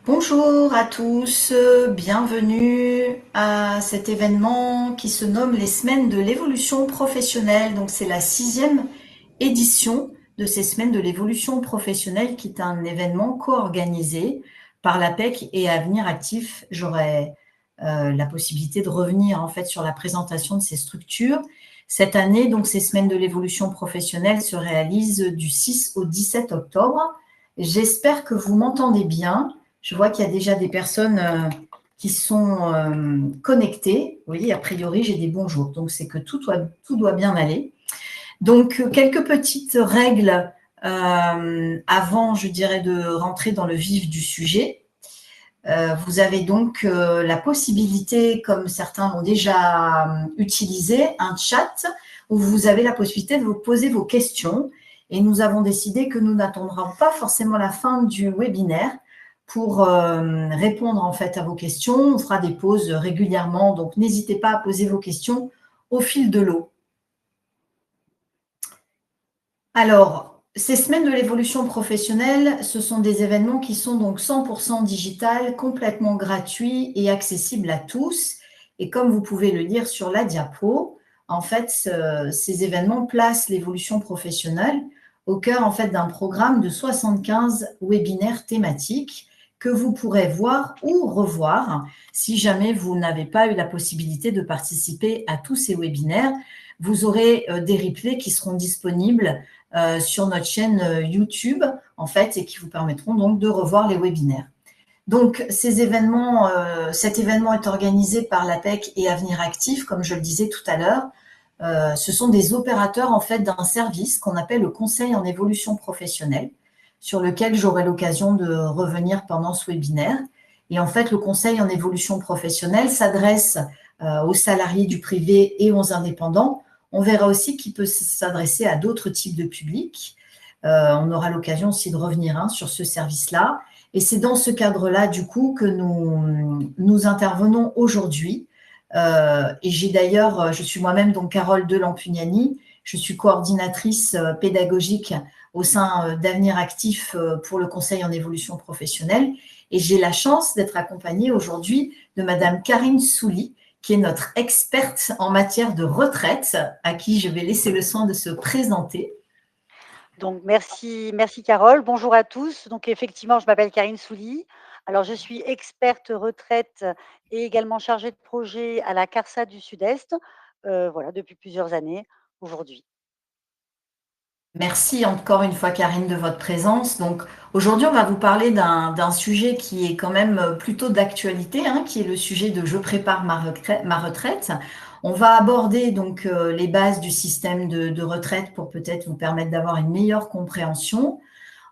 Bonjour à tous, bienvenue à cet événement qui se nomme les Semaines de l'évolution professionnelle. Donc c'est la 6e édition de ces Semaines de l'évolution professionnelle qui est un événement co-organisé par l'APEC et Avenir Actif. J'aurai la possibilité de revenir en fait sur la présentation de ces structures. Cette année, donc ces Semaines de l'évolution professionnelle se réalisent du 6 au 17 octobre. J'espère que vous m'entendez bien. Je vois qu'il y a déjà des personnes qui sont connectées. Oui, a priori, j'ai des bons jours. Donc, c'est que tout doit bien aller. Donc, quelques petites règles avant, je dirais, de rentrer dans le vif du sujet. Vous avez donc la possibilité, comme certains l'ont déjà utilisé, un chat où vous avez la possibilité de vous poser vos questions. Et nous avons décidé que nous n'attendrons pas forcément la fin du webinaire pour répondre en fait à vos questions. On fera des pauses régulièrement, donc n'hésitez pas à poser vos questions au fil de l'eau. Alors, ces semaines de l'évolution professionnelle, ce sont des événements qui sont donc 100% digital, complètement gratuits et accessibles à tous. Et comme vous pouvez le lire sur la diapo, en fait, ces événements placent l'évolution professionnelle au cœur en fait d'un programme de 75 webinaires thématiques que vous pourrez voir ou revoir si jamais vous n'avez pas eu la possibilité de participer à tous ces webinaires. Vous aurez des replays qui seront disponibles sur notre chaîne YouTube, en fait, et qui vous permettront donc de revoir les webinaires. Donc, cet événement est organisé par l'APEC et Avenir Actif, comme je le disais tout à l'heure. Ce sont des opérateurs, en fait, d'un service qu'on appelle le Conseil en évolution professionnelle, sur lequel j'aurai l'occasion de revenir pendant ce webinaire. Et en fait, le Conseil en évolution professionnelle s'adresse aux salariés du privé et aux indépendants. On verra aussi qu'il peut s'adresser à d'autres types de publics. On aura l'occasion aussi de revenir sur ce service-là. Et c'est dans ce cadre-là, du coup, que nous intervenons aujourd'hui. Et j'ai d'ailleurs, je suis moi-même donc Carole Delampugnani, je suis coordinatrice pédagogique au sein d'Avenir Actif pour le Conseil en évolution professionnelle. Et j'ai la chance d'être accompagnée aujourd'hui de Madame Karine Souli, qui est notre experte en matière de retraite, à qui je vais laisser le soin de se présenter. Donc merci Carole. Bonjour à tous. Donc effectivement, je m'appelle Karine Souli. Alors je suis experte retraite et également chargée de projet à la CARSA du Sud-Est, voilà, depuis plusieurs années aujourd'hui. Merci encore une fois, Karine, de votre présence. Donc, aujourd'hui, on va vous parler d'un sujet qui est quand même plutôt d'actualité, qui est le sujet de Je prépare ma retraite. On va aborder donc les bases du système de retraite pour peut-être vous permettre d'avoir une meilleure compréhension.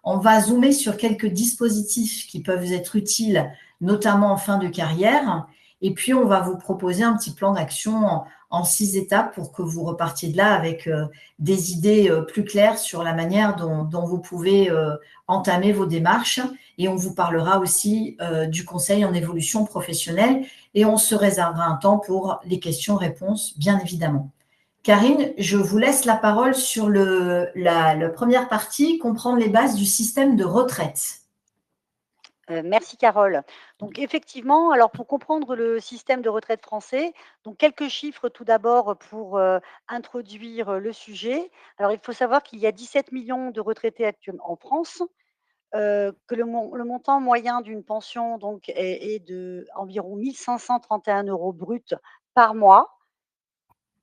On va zoomer sur quelques dispositifs qui peuvent être utiles, notamment en fin de carrière. Et puis, on va vous proposer un petit plan d'action en 6 étapes pour que vous repartiez de là avec des idées plus claires sur la manière dont vous pouvez entamer vos démarches. Et on vous parlera aussi du conseil en évolution professionnelle. Et on se réservera un temps pour les questions-réponses, bien évidemment. Karine, je vous laisse la parole sur la première partie, comprendre les bases du système de retraite. Merci Carole. Donc effectivement, alors pour comprendre le système de retraite français, donc quelques chiffres tout d'abord pour, introduire, le sujet. Alors il faut savoir qu'il y a 17 millions de retraités actuellement en France, que le montant moyen d'une pension donc est d'environ 1 531 € brut par mois.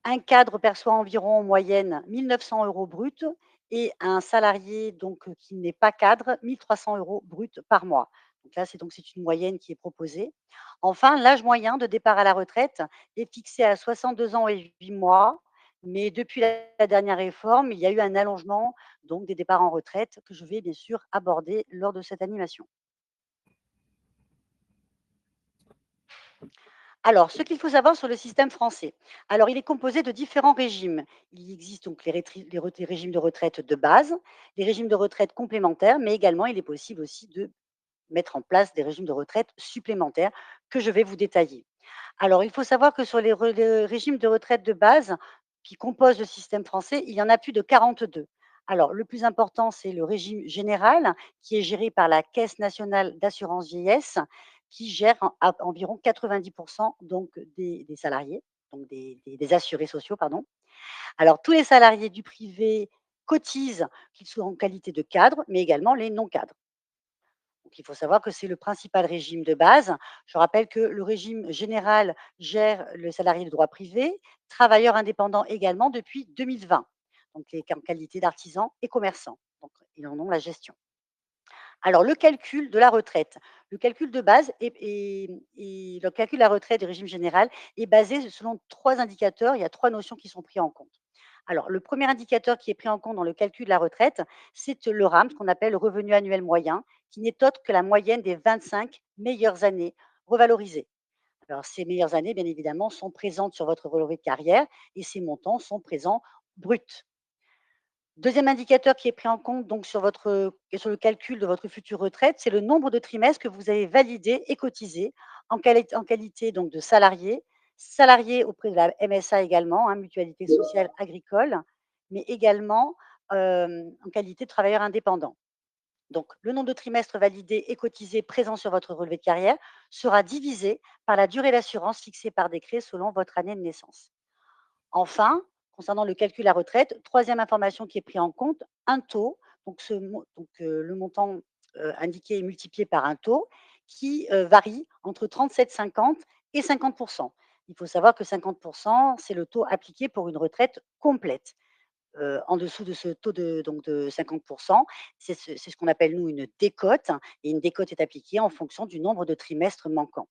Un cadre perçoit environ en moyenne 1 900 € brut et un salarié donc qui n'est pas cadre, 1 300 € brut par mois. Donc là, c'est une moyenne qui est proposée. Enfin, l'âge moyen de départ à la retraite est fixé à 62 ans et 8 mois, mais depuis la dernière réforme, il y a eu un allongement donc des départs en retraite que je vais bien sûr aborder lors de cette animation. Alors, ce qu'il faut savoir sur le système français. Alors, il est composé de différents régimes. Il existe donc les régimes de retraite de base, les régimes de retraite complémentaires, mais également, il est possible aussi de mettre en place des régimes de retraite supplémentaires que je vais vous détailler. Alors, il faut savoir que sur les régimes de retraite de base qui composent le système français, il y en a plus de 42. Alors, le plus important, c'est le régime général qui est géré par la Caisse nationale d'assurance vieillesse qui gère environ 90 donc des salariés, donc des assurés sociaux, pardon. Alors, tous les salariés du privé cotisent, qu'ils soient en qualité de cadre, mais également les non-cadres. Donc, il faut savoir que c'est le principal régime de base. Je rappelle que le régime général gère le salarié de droit privé, travailleur indépendant également depuis 2020, donc les en qualité d'artisan et commerçant. Donc, ils en ont la gestion. Alors, le calcul de la retraite. Le calcul de base et le calcul de la retraite du régime général est basé selon 3 indicateurs. Il y a 3 notions qui sont prises en compte. Alors, le premier indicateur qui est pris en compte dans le calcul de la retraite, c'est le RAM, ce qu'on appelle le revenu annuel moyen, qui n'est autre que la moyenne des 25 meilleures années revalorisées. Alors, ces meilleures années, bien évidemment, sont présentes sur votre relevé de carrière et ces montants sont présents bruts. Deuxième indicateur qui est pris en compte donc sur le calcul de votre future retraite, c'est le nombre de trimestres que vous avez validés et cotisés en qualité donc de salarié, salarié auprès de la MSA également, hein, Mutualité sociale agricole, mais également, en qualité de travailleur indépendant. Donc le nombre de trimestres validés et cotisés présents sur votre relevé de carrière sera divisé par la durée d'assurance fixée par décret selon votre année de naissance. Enfin, concernant le calcul de la retraite, troisième information qui est prise en compte, un taux, le montant, indiqué est multiplié par un taux qui, varie entre 37,50 et 50. Il faut savoir que 50, c'est le taux appliqué pour une retraite complète. En dessous de ce taux de 50, c'est ce qu'on appelle nous une décote et une décote est appliquée en fonction du nombre de trimestres manquants.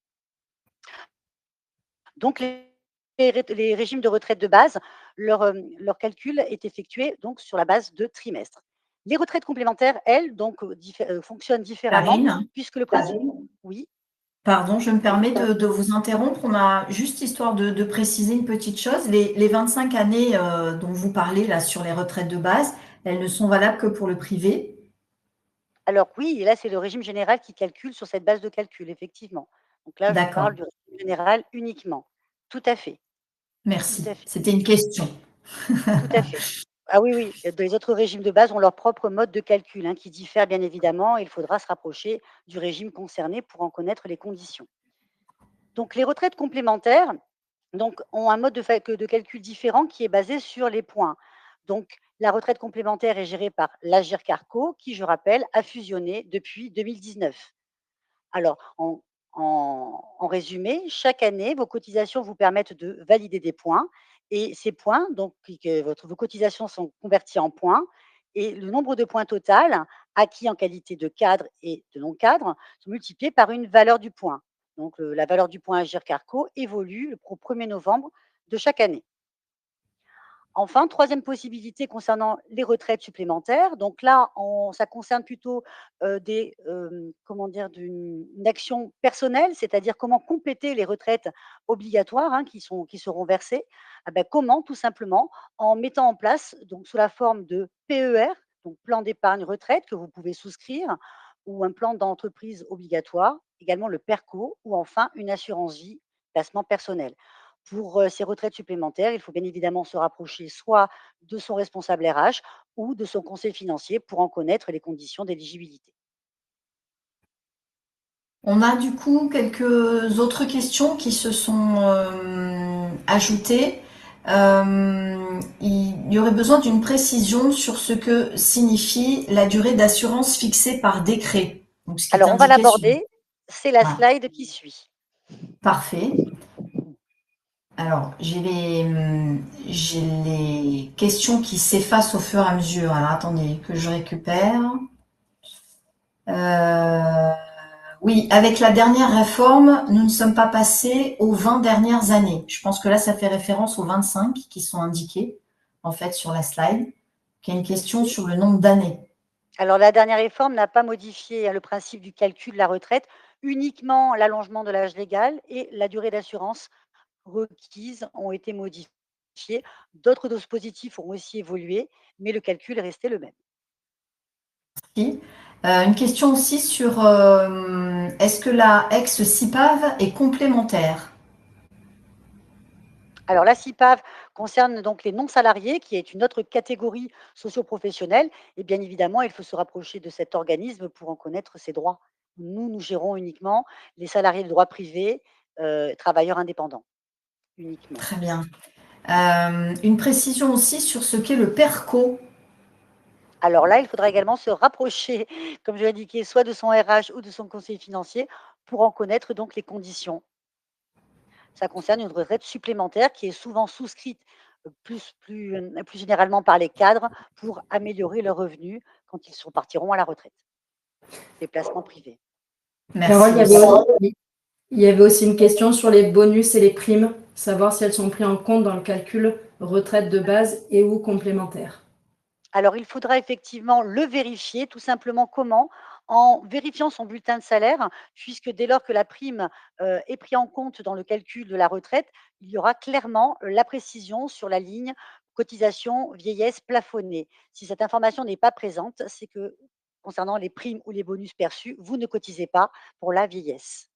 Donc les régimes de retraite de base, leur calcul est effectué donc sur la base de trimestres. Les retraites complémentaires, elles, donc fonctionnent différemment Karine, puisque le principe oui, pardon, je me permets de vous interrompre. On a juste histoire de préciser une petite chose. Les 25 années dont vous parlez là sur les retraites de base, elles ne sont valables que pour le privé. alors oui, et là, c'est le régime général qui calcule sur cette base de calcul, effectivement. Donc là, je vous D'accord, parle du régime général uniquement. Tout à fait, tout merci. à fait, C'était une question. tout à fait. Ah oui, oui, les autres régimes de base ont leur propre mode de calcul, hein, qui diffère bien évidemment. Il faudra se rapprocher du régime concerné pour en connaître les conditions. Donc les retraites complémentaires donc ont un mode de calcul différent qui est basé sur les points. Donc la retraite complémentaire est gérée par l'Agirc-Arrco qui, je rappelle, a fusionné depuis 2019. Alors en résumé, chaque année, vos cotisations vous permettent de valider des points et ces points, donc vos cotisations sont converties en points et le nombre de points total acquis en qualité de cadre et de non-cadre sont multipliés par une valeur du point. Donc la valeur du point Agirc-Arrco évolue au 1er novembre de chaque année. Enfin, troisième possibilité concernant les retraites supplémentaires, donc là, ça concerne plutôt, comment dire? Une action personnelle, c'est-à-dire comment compléter les retraites obligatoires, hein, qui seront versées. Ah bah, comment? Tout simplement en mettant en place, donc sous la forme de PER, donc plan d'épargne retraite que vous pouvez souscrire ou un plan d'entreprise obligatoire, également le PERCO ou enfin une assurance vie, placement personnel. Pour, ces retraites supplémentaires, il faut bien évidemment se rapprocher soit de son responsable RH ou de son conseiller financier pour en connaître les conditions d'éligibilité. On a du coup quelques autres questions qui se sont ajoutées. Il y aurait besoin d'une précision sur ce que signifie la durée d'assurance fixée par décret. Donc, ce qui est Alors on va indiqué sur... l'aborder, c'est la Voilà, slide qui suit. parfait. Alors, j'ai les questions qui s'effacent au fur et à mesure. Alors, attendez que je récupère. Euh, oui, avec la dernière réforme, nous ne sommes pas passés aux 20 dernières années. Je pense que là, ça fait référence aux 25 qui sont indiqués, en fait, sur la slide. Il y a une question OK. sur le nombre d'années. Alors la dernière réforme n'a pas modifié, hein, le principe du calcul de la retraite, uniquement l'allongement de l'âge légal et la durée d'assurance requises ont été modifiées. D'autres dispositifs ont aussi évolué, mais le calcul est resté le même. Une question aussi sur est-ce que la ex-CIPAV est complémentaire? Alors la CIPAV concerne donc les non-salariés, qui est une autre catégorie socio-professionnelle et bien évidemment, il faut se rapprocher de cet organisme pour en connaître ses droits. Nous, nous gérons uniquement les salariés de droit privé, travailleurs indépendants, uniquement. Très bien. Une précision aussi sur ce qu'est le PERCO. Alors là, il faudra également se rapprocher, comme je l'ai indiqué, soit de son RH ou de son conseiller financier pour en connaître donc les conditions. Ça concerne une retraite supplémentaire qui est souvent souscrite, plus généralement par les cadres pour améliorer leurs revenus quand ils partiront à la retraite. Les placements privés. Carole, Merci aussi. il y avait aussi une question sur les bonus et les primes, savoir si elles sont prises en compte dans le calcul retraite de base et ou complémentaire. Alors, il faudra effectivement le vérifier, tout simplement comment? En vérifiant son bulletin de salaire, puisque dès lors que la prime, est prise en compte dans le calcul de la retraite, il y aura clairement la précision sur la ligne cotisation vieillesse plafonnée. Si cette information n'est pas présente, c'est que concernant les primes ou les bonus perçus, vous ne cotisez pas pour la vieillesse.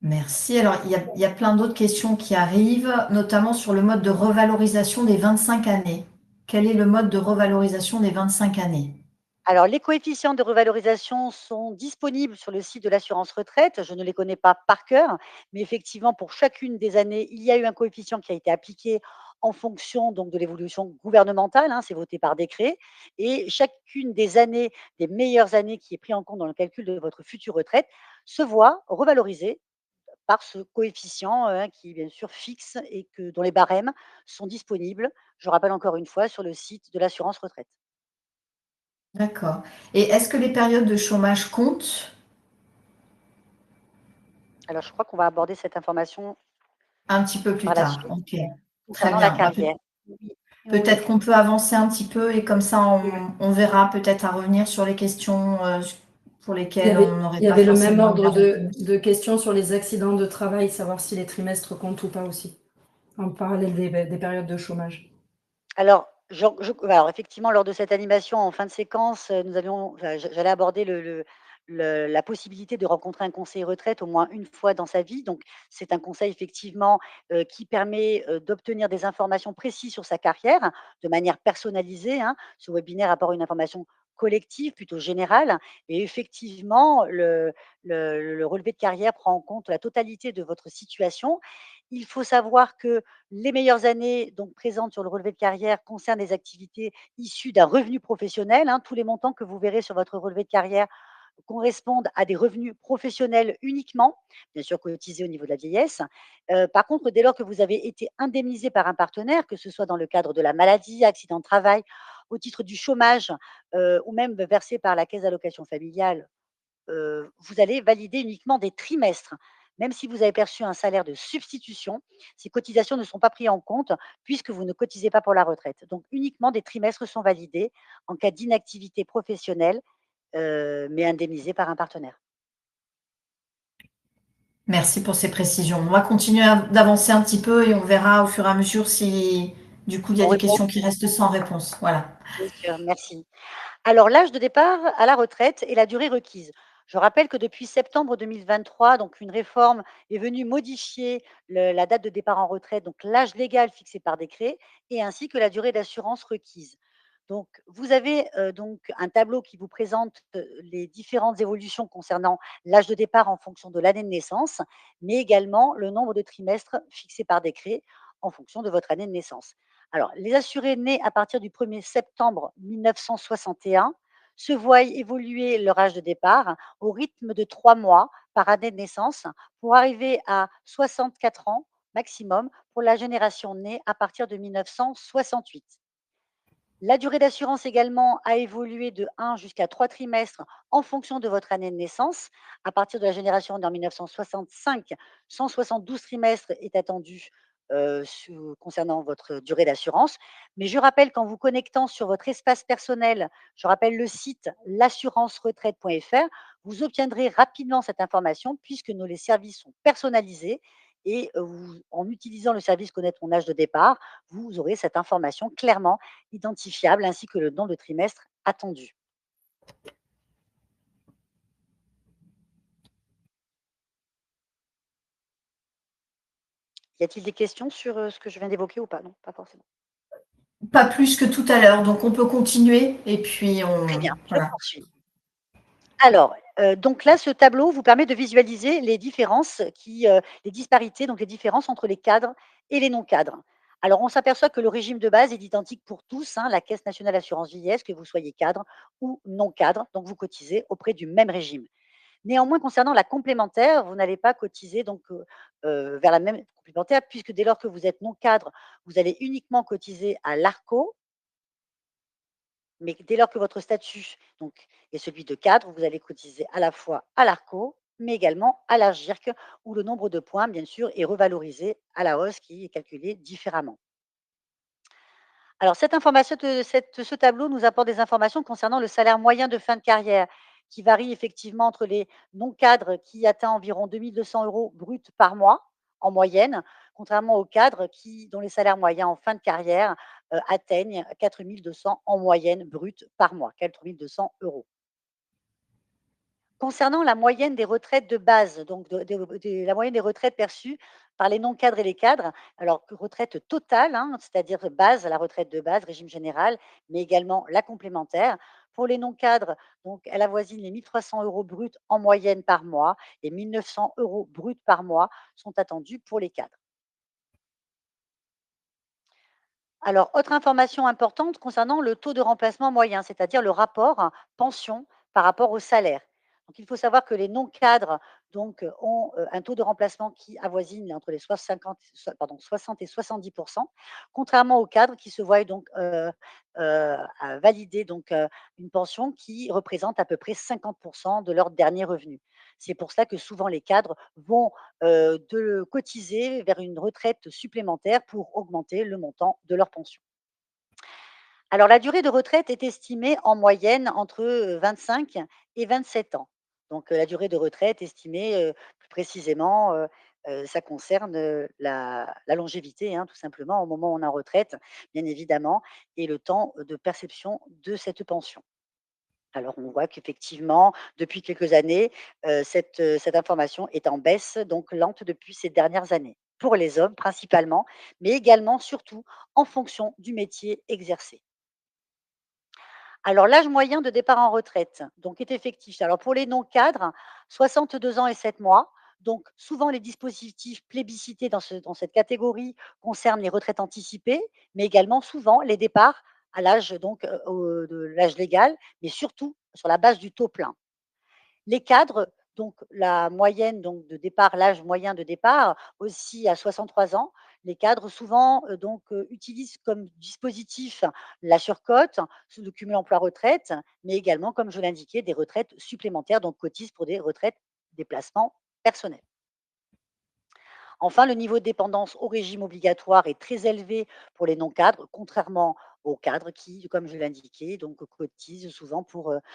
Merci. Alors, il y a plein d'autres questions qui arrivent, notamment sur le mode de revalorisation des 25 années. Quel est le mode de revalorisation des 25 années? Alors, les coefficients de revalorisation sont disponibles sur le site de l'assurance retraite. Je ne les connais pas par cœur, mais effectivement, pour chacune des années, il y a eu un coefficient qui a été appliqué en fonction donc de l'évolution gouvernementale, hein, c'est voté par décret. Et chacune des années, des meilleures années qui est pris en compte dans le calcul de votre future retraite, se voit revalorisée par ce coefficient qui est bien sûr fixe et dont les barèmes sont disponibles, je rappelle encore une fois, sur le site de l'assurance retraite. D'accord. Et est-ce que les périodes de chômage comptent? Alors, je crois qu'on va aborder cette information Un petit peu plus par la tard. suite, OK. Très concernant la bien. Bah, carrière. Oui, oui, peut-être qu'on peut avancer un petit peu et comme ça, oui. on verra peut-être à revenir sur les questions pour Il y lesquelles on avait, n'aurait il y pas avait le même forcément eu ordre la réponse. de questions sur les accidents de travail, savoir si les trimestres comptent ou pas aussi, en parallèle des périodes de chômage. Alors, alors effectivement, lors de cette animation en fin de séquence, nous avions j'allais aborder la possibilité de rencontrer un conseiller retraite au moins une fois dans sa vie. Donc c'est un conseil effectivement, qui permet, d'obtenir des informations précises sur sa carrière, de manière personnalisée, hein. Ce webinaire apporte une information collective, plutôt générale et effectivement le relevé de carrière prend en compte la totalité de votre situation. Il faut savoir que les meilleures années donc présentes sur le relevé de carrière concernent les activités issues d'un revenu professionnel, hein. Tous les montants que vous verrez sur votre relevé de carrière correspondent à des revenus professionnels uniquement, bien sûr cotisés au niveau de la vieillesse. Par contre, dès lors que vous avez été indemnisé par un partenaire, que ce soit dans le cadre de la maladie, accident de travail, au titre du chômage, ou même versé par la caisse d'allocations familiales, vous allez valider uniquement des trimestres. Même si vous avez perçu un salaire de substitution, ces cotisations ne sont pas prises en compte puisque vous ne cotisez pas pour la retraite. Donc uniquement des trimestres sont validés en cas d'inactivité professionnelle, mais indemnisés par un partenaire. Merci pour ces précisions. On va continuer d'avancer un petit peu et on verra au fur et à mesure si du coup il y a On des répond questions qui restent sans réponse. Voilà. bien sûr, merci. Alors, l'âge de départ à la retraite et la durée requise. Je rappelle que depuis septembre 2023, donc une réforme est venue modifier la date de départ en retraite, donc l'âge légal fixé par décret, et ainsi que la durée d'assurance requise. Donc, vous avez donc un tableau qui vous présente les différentes évolutions concernant l'âge de départ en fonction de l'année de naissance, mais également le nombre de trimestres fixé par décret en fonction de votre année de naissance. Alors, les assurés nés à partir du 1er septembre 1961 se voient évoluer leur âge de départ au rythme de 3 mois par année de naissance pour arriver à 64 ans maximum pour la génération née à partir de 1968. La durée d'assurance également a évolué de 1 jusqu'à 3 trimestres en fonction de votre année de naissance. À partir de la génération née en 1965, 172 trimestres est attendu concernant votre durée d'assurance. Mais je rappelle qu'en vous connectant sur votre espace personnel, je rappelle le site l'assurance-retraite.fr, vous obtiendrez rapidement cette information puisque les services sont personnalisés et en utilisant le service connaître mon âge de départ, vous aurez cette information clairement identifiable ainsi que le nombre de trimestres attendu. Y a-t-il des questions sur, ce que je viens d'évoquer ou pas? Non, pas forcément. Pas plus que tout à l'heure, donc on peut continuer et puis Très on bien, je voilà. poursuis. Alors, donc là, ce tableau vous permet de visualiser les différences les disparités, donc les différences entre les cadres et les non-cadres. Alors, on s'aperçoit que le régime de base est identique pour tous, hein, la Caisse nationale d'assurance vieillesse, que vous soyez cadre ou non cadre, donc vous cotisez auprès du même régime. Néanmoins, concernant la complémentaire, vous n'allez pas cotiser donc, vers la même complémentaire puisque dès lors que vous êtes non cadre, vous allez uniquement cotiser à l'ARCO, mais dès lors que votre statut donc est celui de cadre, vous allez cotiser à la fois à l'ARCO, mais également à l'AGIRC où le nombre de points, bien sûr, est revalorisé à la hausse qui est calculé différemment. Alors cette information ce tableau nous apporte des informations concernant le salaire moyen de fin de carrière qui varie effectivement entre les non-cadres qui atteint environ 2 200 € bruts par mois en moyenne, contrairement aux cadres dont les salaires moyens en fin de carrière, atteignent 4 200 en moyenne bruts par mois, 4 200 €. Concernant la moyenne des retraites de base, donc la moyenne des retraites perçues par les non-cadres et les cadres, alors que retraite totale, hein, c'est-à-dire base, la retraite de base, régime général, mais également la complémentaire. Pour les non-cadres, donc elle avoisine les 1 300 € bruts en moyenne par mois et 1 900 € bruts par mois sont attendus pour les cadres. Alors, autre information importante concernant le taux de remplacement moyen, c'est-à-dire le rapport pension par rapport au salaire. Donc, il faut savoir que les non-cadres donc, ont un taux de remplacement qui avoisine entre les 60 et 70 contrairement aux cadres qui se voient donc valider donc, une pension qui représente à peu près 50 de leur dernier revenu. C'est pour ça que souvent les cadres vont de cotiser vers une retraite supplémentaire pour augmenter le montant de leur pension. Alors la durée de retraite est estimée en moyenne entre, 25 et 27 ans. Donc, la durée de retraite estimée, plus précisément, ça concerne, la longévité, hein, tout simplement au moment où on est en retraite, bien évidemment et le temps de perception de cette pension. Alors on voit qu'effectivement, depuis quelques années, cette information est en baisse, donc lente depuis ces dernières années. Pour les hommes principalement, mais également, surtout, en fonction du métier exercé. Alors l'âge moyen de départ en retraite, donc est effectif. Alors pour les non-cadres, 62 ans et 7 mois. Donc souvent les dispositifs plébiscités dans cette catégorie concernent les retraites anticipées, mais également souvent les départs à l'âge donc, de l'âge légal, mais surtout sur la base du taux plein. Les cadres, donc la moyenne donc de départ, l'âge moyen de départ aussi à 63 ans. Les cadres souvent, utilisent comme dispositif la surcote, le cumul emploi-retraite, mais également, comme je l'indiquais, des retraites supplémentaires, donc cotisent pour des retraites des placements personnels. Enfin, le niveau de dépendance au régime obligatoire est très élevé pour les non-cadres, contrairement aux cadres qui, comme je l'indiquais, donc cotisent souvent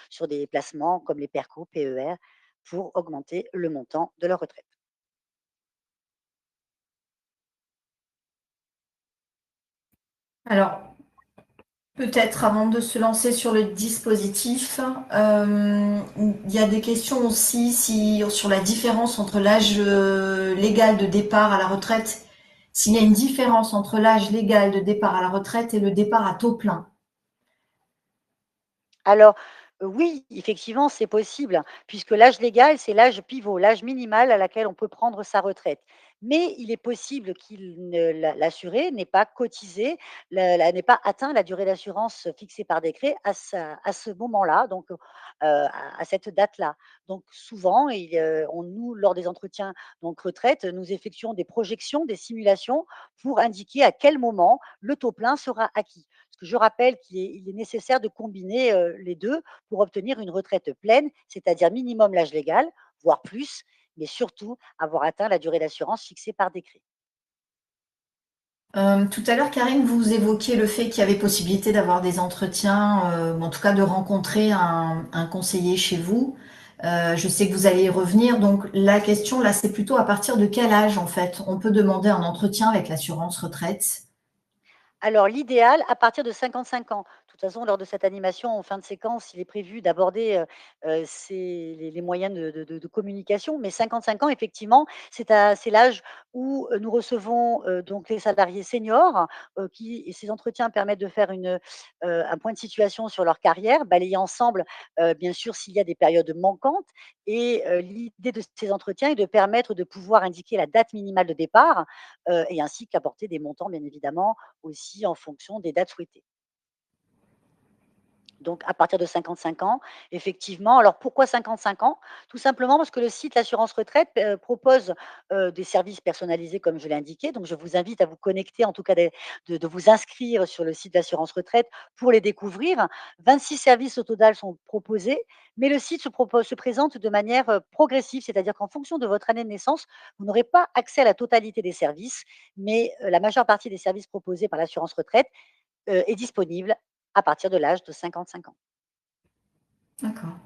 sur des placements comme les PERCO, PER, pour augmenter le montant de leur retraite. Alors, peut-être avant de se lancer sur le dispositif, il y a des questions aussi sur la différence entre l'âge légal de départ à la retraite, s'il y a une différence entre l'âge légal de départ à la retraite et le départ à taux plein. Alors, oui, effectivement, c'est possible, puisque l'âge légal, c'est l'âge pivot, l'âge minimal à laquelle on peut prendre sa retraite. Mais il est possible l'assuré n'ait pas cotisé, n'ait pas atteint la durée d'assurance fixée par décret à ce moment-là, donc à cette date-là. Donc souvent, nous, lors des entretiens donc retraite, nous effectuons des projections, des simulations pour indiquer à quel moment le taux plein sera acquis. Parce que je rappelle qu'il est nécessaire de combiner, les 2 pour obtenir une retraite pleine, c'est-à-dire minimum l'âge légal, voire plus, mais surtout avoir atteint la durée d'assurance fixée par décret. Tout à l'heure, Karine, vous évoquiez le fait qu'il y avait possibilité d'avoir des entretiens, en tout cas de rencontrer un conseiller chez vous. Je sais que vous allez y revenir. Donc la question là, c'est plutôt à partir de quel âge en fait on peut demander un entretien avec l'assurance retraite? Alors l'idéal, à partir de 55 ans. toute façon, lors de cette animation en fin de séquence, il est prévu d'aborder, ces les moyens de communication. Mais 55 ans, effectivement, c'est l'âge où, nous recevons, donc les salariés seniors, qui et ces entretiens permettent de faire un point de situation sur leur carrière, balayer ensemble, bien sûr, s'il y a des périodes manquantes et l'idée de ces entretiens est de permettre de pouvoir indiquer la date minimale de départ, et ainsi qu'apporter des montants, bien évidemment, aussi en fonction des dates souhaitées. Donc à partir de 55 ans, effectivement. Alors pourquoi 55 ans? Tout simplement parce que le site L'Assurance Retraite, propose, des services personnalisés comme je l'ai indiqué. Donc je vous invite à vous connecter, en tout cas de vous inscrire sur le site L'Assurance Retraite pour les découvrir. 26 services au total sont proposés, mais le site se présente de manière, progressive, c'est-à-dire qu'en fonction de votre année de naissance, vous n'aurez pas accès à la totalité des services, mais, la majeure partie des services proposés par l'assurance retraite, est disponible à partir de l'âge de 55 ans. D'accord.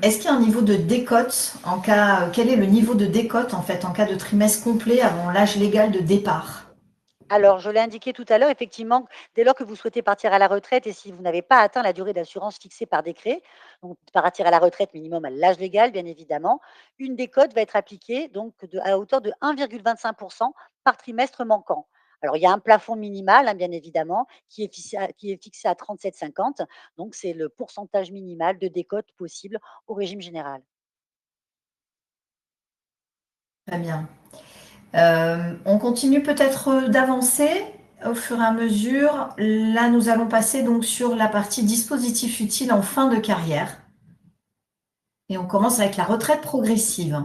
Est-ce qu'il y a un niveau de décote en cas, quel est le niveau de décote en fait en cas de trimestre complet avant l'âge légal de départ? Alors, je l'ai indiqué tout à l'heure, effectivement, dès lors que vous souhaitez partir à la retraite et si vous n'avez pas atteint la durée d'assurance fixée par décret, donc partir à la retraite minimum à l'âge légal, bien évidemment, une décote va être appliquée donc à hauteur de 1,25 par trimestre manquant. Alors, il y a un plafond minimal, hein, bien évidemment, qui est fixé à 37,50. Donc, c'est le pourcentage minimal de décote possible au régime général. Très bien. On continue peut-être d'avancer au fur et à mesure. Là, nous allons passer donc sur la partie dispositifs utiles en fin de carrière. Et on commence avec la retraite progressive.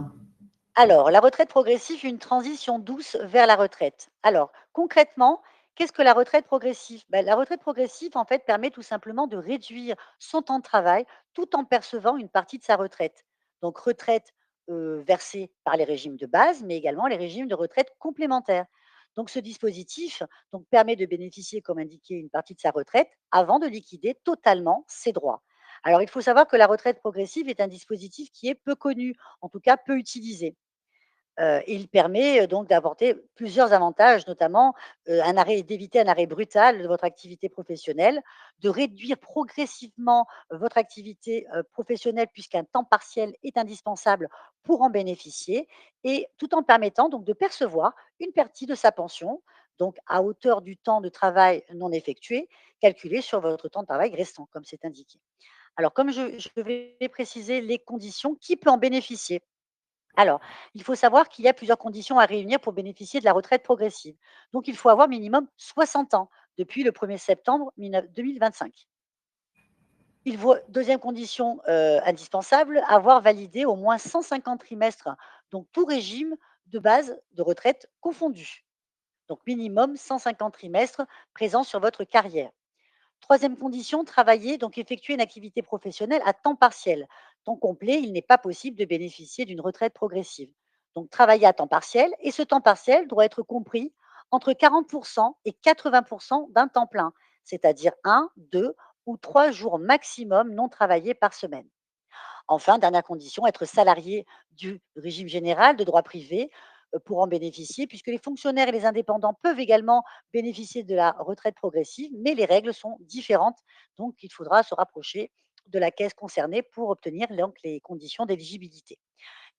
Alors, la retraite progressive, une transition douce vers la retraite. Alors, concrètement, qu'est-ce que la retraite progressive? La retraite progressive, en fait, permet tout simplement de réduire son temps de travail tout en percevant une partie de sa retraite. Donc, retraite versée par les régimes de base, mais également les régimes de retraite complémentaires. Donc, ce dispositif donc, permet de bénéficier, comme indiqué, une partie de sa retraite avant de liquider totalement ses droits. Alors, il faut savoir que la retraite progressive est un dispositif qui est peu connu, en tout cas peu utilisé. Il permet, donc d'apporter plusieurs avantages, notamment, d'éviter un arrêt brutal de votre activité professionnelle, de réduire progressivement votre activité, professionnelle puisqu'un temps partiel est indispensable pour en bénéficier et tout en permettant donc de percevoir une partie de sa pension, donc à hauteur du temps de travail non effectué, calculé sur votre temps de travail restant, comme c'est indiqué. Alors comme je vais préciser les conditions, qui peut en bénéficier? Alors, il faut savoir qu'il y a plusieurs conditions à réunir pour bénéficier de la retraite progressive. Donc, il faut avoir minimum 60 ans depuis le 1er septembre 2025. Deuxième condition indispensable, avoir validé au moins 150 trimestres, donc tout régime de base de retraite confondu. Donc, minimum 150 trimestres présents sur votre carrière. Troisième condition, travailler, donc effectuer une activité professionnelle à temps partiel. Temps complet, il n'est pas possible de bénéficier d'une retraite progressive. Donc travailler à temps partiel, et ce temps partiel doit être compris entre 40% et 80% d'un temps plein, c'est-à-dire un, 2 ou 3 jours maximum non travaillés par semaine. Enfin, dernière condition, être salarié du régime général de droit privé pour en bénéficier, puisque les fonctionnaires et les indépendants peuvent également bénéficier de la retraite progressive, mais les règles sont différentes. Donc, il faudra se rapprocher de la caisse concernée pour obtenir donc, les conditions d'éligibilité.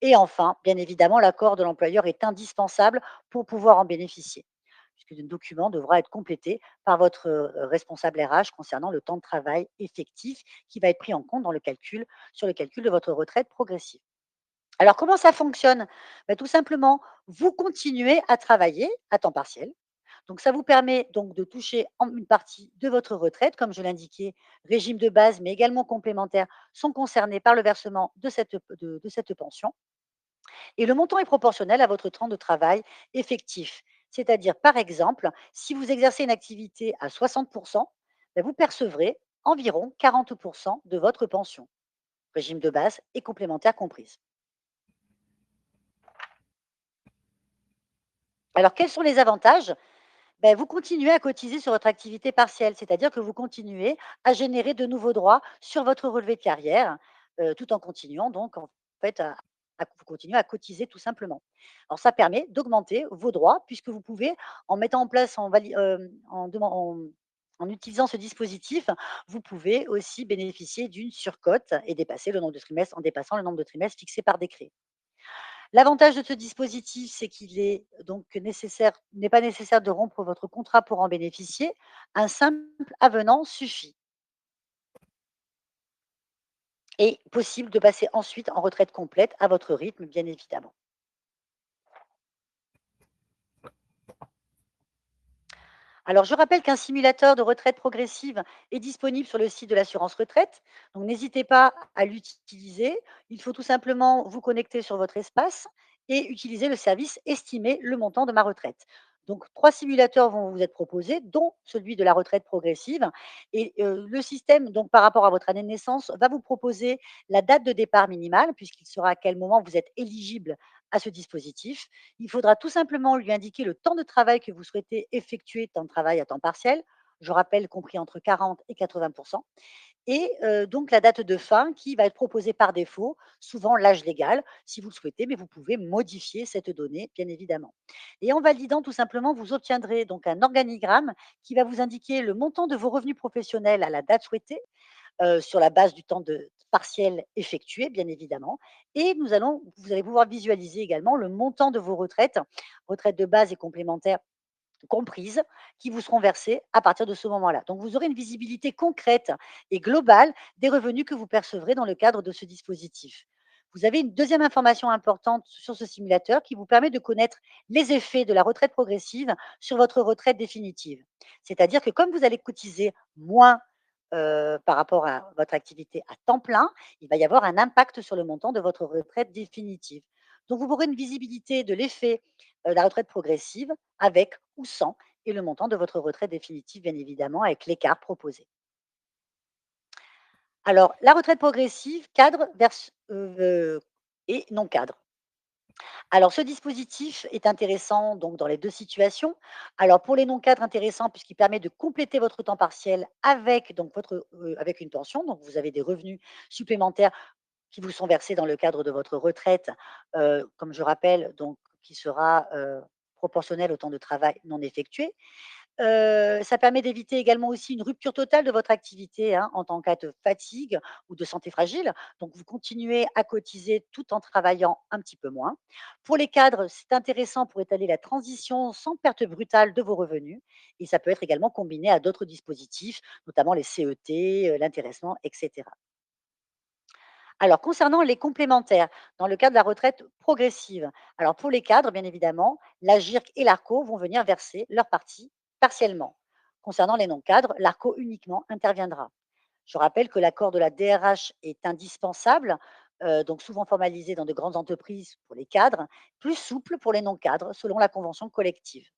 Et enfin, bien évidemment, l'accord de l'employeur est indispensable pour pouvoir en bénéficier, puisque le document devra être complété par votre responsable RH concernant le temps de travail effectif qui va être pris en compte sur le calcul de votre retraite progressive. Alors, comment ça fonctionne? Tout simplement, vous continuez à travailler à temps partiel. Donc, ça vous permet donc de toucher une partie de votre retraite, comme je l'indiquais, régime de base, mais également complémentaire, sont concernés par le versement de cette pension. Et le montant est proportionnel à votre temps de travail effectif. C'est-à-dire, par exemple, si vous exercez une activité à 60%, vous percevrez environ 40% de votre pension, régime de base et complémentaire comprise. Alors, quels sont les avantages? Vous continuez à cotiser sur votre activité partielle, c'est-à-dire que vous continuez à générer de nouveaux droits sur votre relevé de carrière, tout en continuant donc en fait vous continuez à cotiser tout simplement. Alors ça permet d'augmenter vos droits puisque vous pouvez en mettant en place en En utilisant ce dispositif, vous pouvez aussi bénéficier d'une surcote et dépasser le nombre de trimestres en dépassant le nombre de trimestres fixé par décret. L'avantage de ce dispositif, c'est qu'il est donc nécessaire n'est pas nécessaire de rompre votre contrat pour en bénéficier. Un simple avenant suffit et possible de passer ensuite en retraite complète à votre rythme, bien évidemment. Alors, je rappelle qu'un simulateur de retraite progressive est disponible sur le site de l'assurance retraite. Donc, n'hésitez pas à l'utiliser. Il faut tout simplement vous connecter sur votre espace et utiliser le service Estimer le montant de ma retraite. Donc, 3 simulateurs vont vous être proposés, dont celui de la retraite progressive. Et le système, donc par rapport à votre année de naissance, va vous proposer la date de départ minimale, puisqu'il saura à quel moment vous êtes éligible à ce dispositif. Il faudra tout simplement lui indiquer le temps de travail que vous souhaitez effectuer, temps de travail à temps partiel, je rappelle compris entre 40 et 80 et donc la date de fin qui va être proposée par défaut, souvent l'âge légal si vous le souhaitez, mais vous pouvez modifier cette donnée, bien évidemment. Et en validant tout simplement, vous obtiendrez donc un organigramme qui va vous indiquer le montant de vos revenus professionnels à la date souhaitée, sur la base du temps de partiel effectué, bien évidemment. Et vous allez pouvoir visualiser également le montant de vos retraites, retraites de base et complémentaires comprises, qui vous seront versées à partir de ce moment-là. Donc vous aurez une visibilité concrète et globale des revenus que vous percevrez dans le cadre de ce dispositif. Vous avez une deuxième information importante sur ce simulateur qui vous permet de connaître les effets de la retraite progressive sur votre retraite définitive. C'est-à-dire que comme vous allez cotiser moins par rapport à votre activité à temps plein, il va y avoir un impact sur le montant de votre retraite définitive. Donc vous aurez une visibilité de l'effet, de la retraite progressive avec ou sans et le montant de votre retraite définitive, bien évidemment, avec l'écart proposé. Alors la retraite progressive, cadre et non cadre. Alors, ce dispositif est intéressant donc dans les 2 situations. Alors pour les non-cadres, intéressant puisqu'il permet de compléter votre temps partiel avec donc avec une pension, donc vous avez des revenus supplémentaires qui vous sont versés dans le cadre de votre retraite, comme je rappelle donc qui sera, proportionnel au temps de travail non effectué. Ça permet d'éviter également aussi une rupture totale de votre activité, hein, en tant cas de fatigue ou de santé fragile. Donc vous continuez à cotiser tout en travaillant un petit peu moins. Pour les cadres, c'est intéressant pour étaler la transition sans perte brutale de vos revenus et ça peut être également combiné à d'autres dispositifs, notamment les CET, l'intéressement et cetera. Alors, concernant les complémentaires, dans le cas de la retraite progressive, alors pour les cadres, bien évidemment, l'AGIRC et l'ARCO vont venir verser leur partie partiellement. Concernant les non-cadres, l'ARCO uniquement interviendra. Je rappelle que l'accord de la DRH est indispensable, donc souvent formalisé dans de grandes entreprises pour les cadres, plus souple pour les non-cadres selon la convention collective.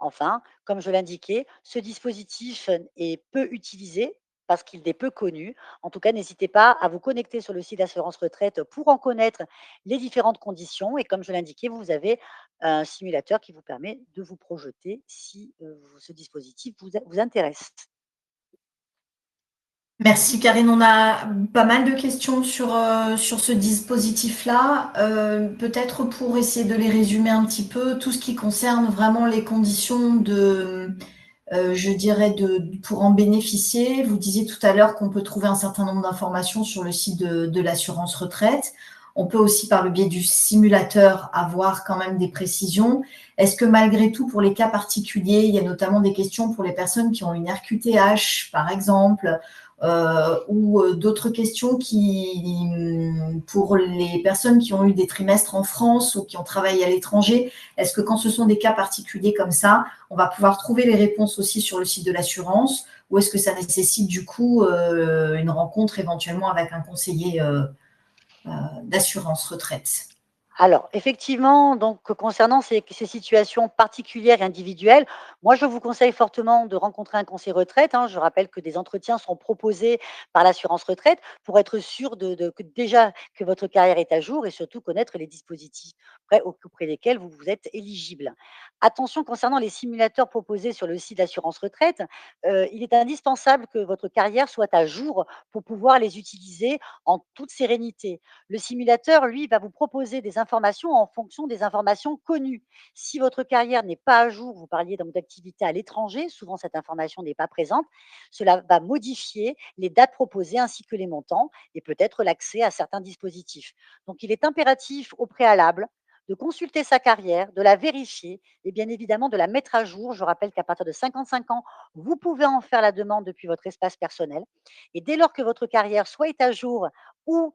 Enfin, comme je l'indiquais, ce dispositif est peu utilisé parce qu'il est peu connu. En tout cas, n'hésitez pas à vous connecter sur le site d'assurance retraite pour en connaître les différentes conditions. Et comme je l'indiquais, vous avez un simulateur qui vous permet de vous projeter si ce dispositif vous intéresse. Merci Karine. On a pas mal de questions sur ce dispositif-là. Peut-être pour essayer de les résumer un petit peu, tout ce qui concerne vraiment les conditions je dirais, pour en bénéficier. Vous disiez tout à l'heure qu'on peut trouver un certain nombre d'informations sur le site de l'assurance retraite. On peut aussi, par le biais du simulateur, avoir quand même des précisions. Est-ce que malgré tout, pour les cas particuliers, il y a notamment des questions pour les personnes qui ont une RQTH, par exemple, ou d'autres questions pour les personnes qui ont eu des trimestres en France ou qui ont travaillé à l'étranger, est-ce que quand ce sont des cas particuliers comme ça, on va pouvoir trouver les réponses aussi sur le site de l'assurance ou est-ce que ça nécessite du coup une rencontre éventuellement avec un conseiller d'assurance retraite? Alors, effectivement, donc concernant ces situations particulières et individuelles, moi, je vous conseille fortement de rencontrer un conseiller retraite, hein. Je rappelle que des entretiens sont proposés par l'assurance retraite pour être sûr que déjà que votre carrière est à jour et surtout connaître les dispositifs auprès desquels vous vous êtes éligible. Attention concernant les simulateurs proposés sur le site d'assurance retraite, il est indispensable que votre carrière soit à jour pour pouvoir les utiliser en toute sérénité. Le simulateur, lui, va vous proposer des informations en fonction des informations connues. Si votre carrière n'est pas à jour, vous parliez donc d'activité à l'étranger, souvent cette information n'est pas présente, cela va modifier les dates proposées ainsi que les montants et peut-être l'accès à certains dispositifs. Donc il est impératif au préalable de consulter sa carrière, de la vérifier et bien évidemment de la mettre à jour. Je rappelle qu'à partir de 55 ans, vous pouvez en faire la demande depuis votre espace personnel. Et dès lors que votre carrière soit est à jour ou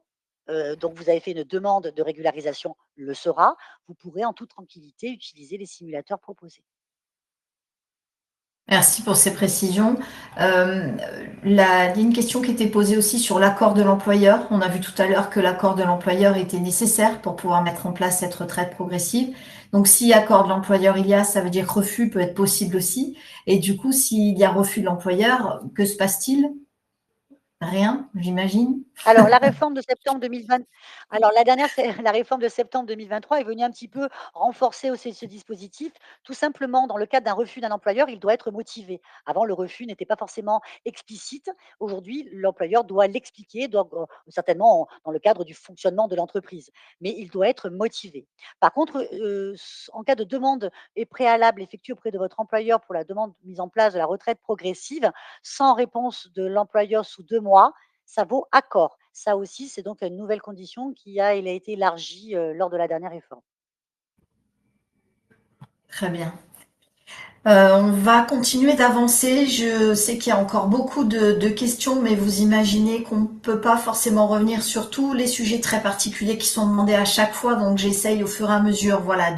donc vous avez fait une demande de régularisation le sera, vous pourrez en toute tranquillité utiliser les simulateurs proposés. Merci pour ces précisions. Il y a une question qui était posée aussi sur l'accord de l'employeur. On a vu tout à l'heure que l'accord de l'employeur était nécessaire pour pouvoir mettre en place cette retraite progressive. Donc, si accord de l'employeur il y a, ça veut dire que refus peut être possible aussi. Et du coup, s'il y a refus de l'employeur, que se passe-t-il? Rien, j'imagine. Alors la réforme de septembre 2020 alors la dernière, c'est la réforme de septembre 2023 est venue un petit peu renforcer aussi ce dispositif. Tout simplement, dans le cadre d'un refus d'un employeur, il doit être motivé. Avant, le refus n'était pas forcément explicite. Aujourd'hui, l'employeur doit l'expliquer, doit certainement dans le cadre du fonctionnement de l'entreprise, mais il doit être motivé. Par contre, en cas de demande et préalable effectuée auprès de votre employeur pour la demande de mise en place de la retraite progressive, sans réponse de l'employeur sous 2 mois, ça vaut accord. Ça aussi, c'est donc une nouvelle condition il a été élargie, lors de la dernière réforme. Très bien. On va continuer d'avancer. Je sais qu'il y a encore beaucoup de questions, mais vous imaginez qu'on ne peut pas forcément revenir sur tous les sujets très particuliers qui sont demandés à chaque fois. Donc, j'essaye au fur et à mesure, voilà,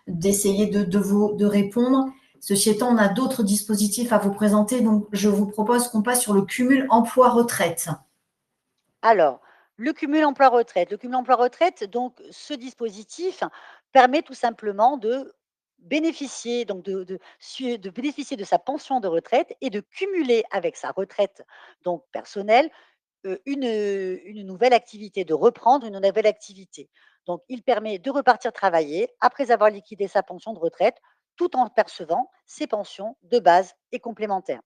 d'essayer de répondre. Ceci étant, on a d'autres dispositifs à vous présenter. Donc, je vous propose qu'on passe sur le cumul emploi-retraite. Alors, le cumul emploi-retraite. Le cumul emploi-retraite, donc ce dispositif permet tout simplement de bénéficier donc de bénéficier de sa pension de retraite et de cumuler avec sa retraite donc personnelle, une nouvelle activité, de reprendre une nouvelle activité. Donc il permet de repartir travailler après avoir liquidé sa pension de retraite, tout en percevant ses pensions de base et complémentaires.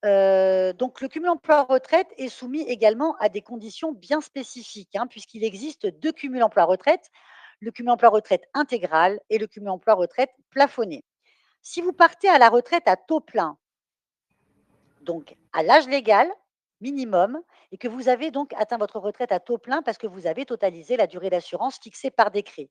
Donc le cumul emploi-retraite est soumis également à des conditions bien spécifiques, hein, puisqu'il existe 2 cumuls emploi-retraite, le cumul emploi-retraite intégral et le cumul emploi-retraite plafonné. Si vous partez à la retraite à taux plein, donc à l'âge légal minimum et que vous avez donc atteint votre retraite à taux plein parce que vous avez totalisé la durée d'assurance fixée par décret.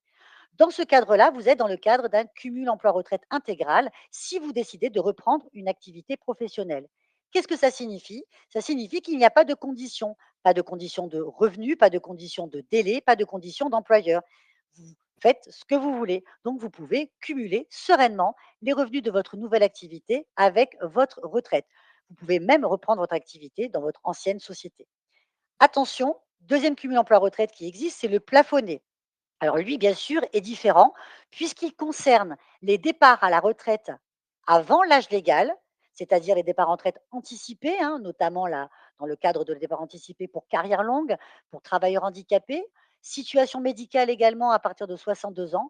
Dans ce cadre-là, vous êtes dans le cadre d'un cumul emploi-retraite intégral si vous décidez de reprendre une activité professionnelle. Qu'est-ce que ça signifie? Ça signifie qu'il n'y a pas de condition de revenu, pas de condition de délai, pas de condition d'employeur. Vous faites ce que vous voulez. Donc, vous pouvez cumuler sereinement les revenus de votre nouvelle activité avec votre retraite. Vous pouvez même reprendre votre activité dans votre ancienne société. Attention, deuxième cumul emploi-retraite qui existe, c'est le plafonné. Alors lui, bien sûr, est différent puisqu'il concerne les départs à la retraite avant l'âge légal, c'est-à-dire les départs en retraite anticipés, hein, notamment là, dans le cadre de départ anticipé pour carrière longue, pour travailleurs handicapés, situation médicale également à partir de 62 ans,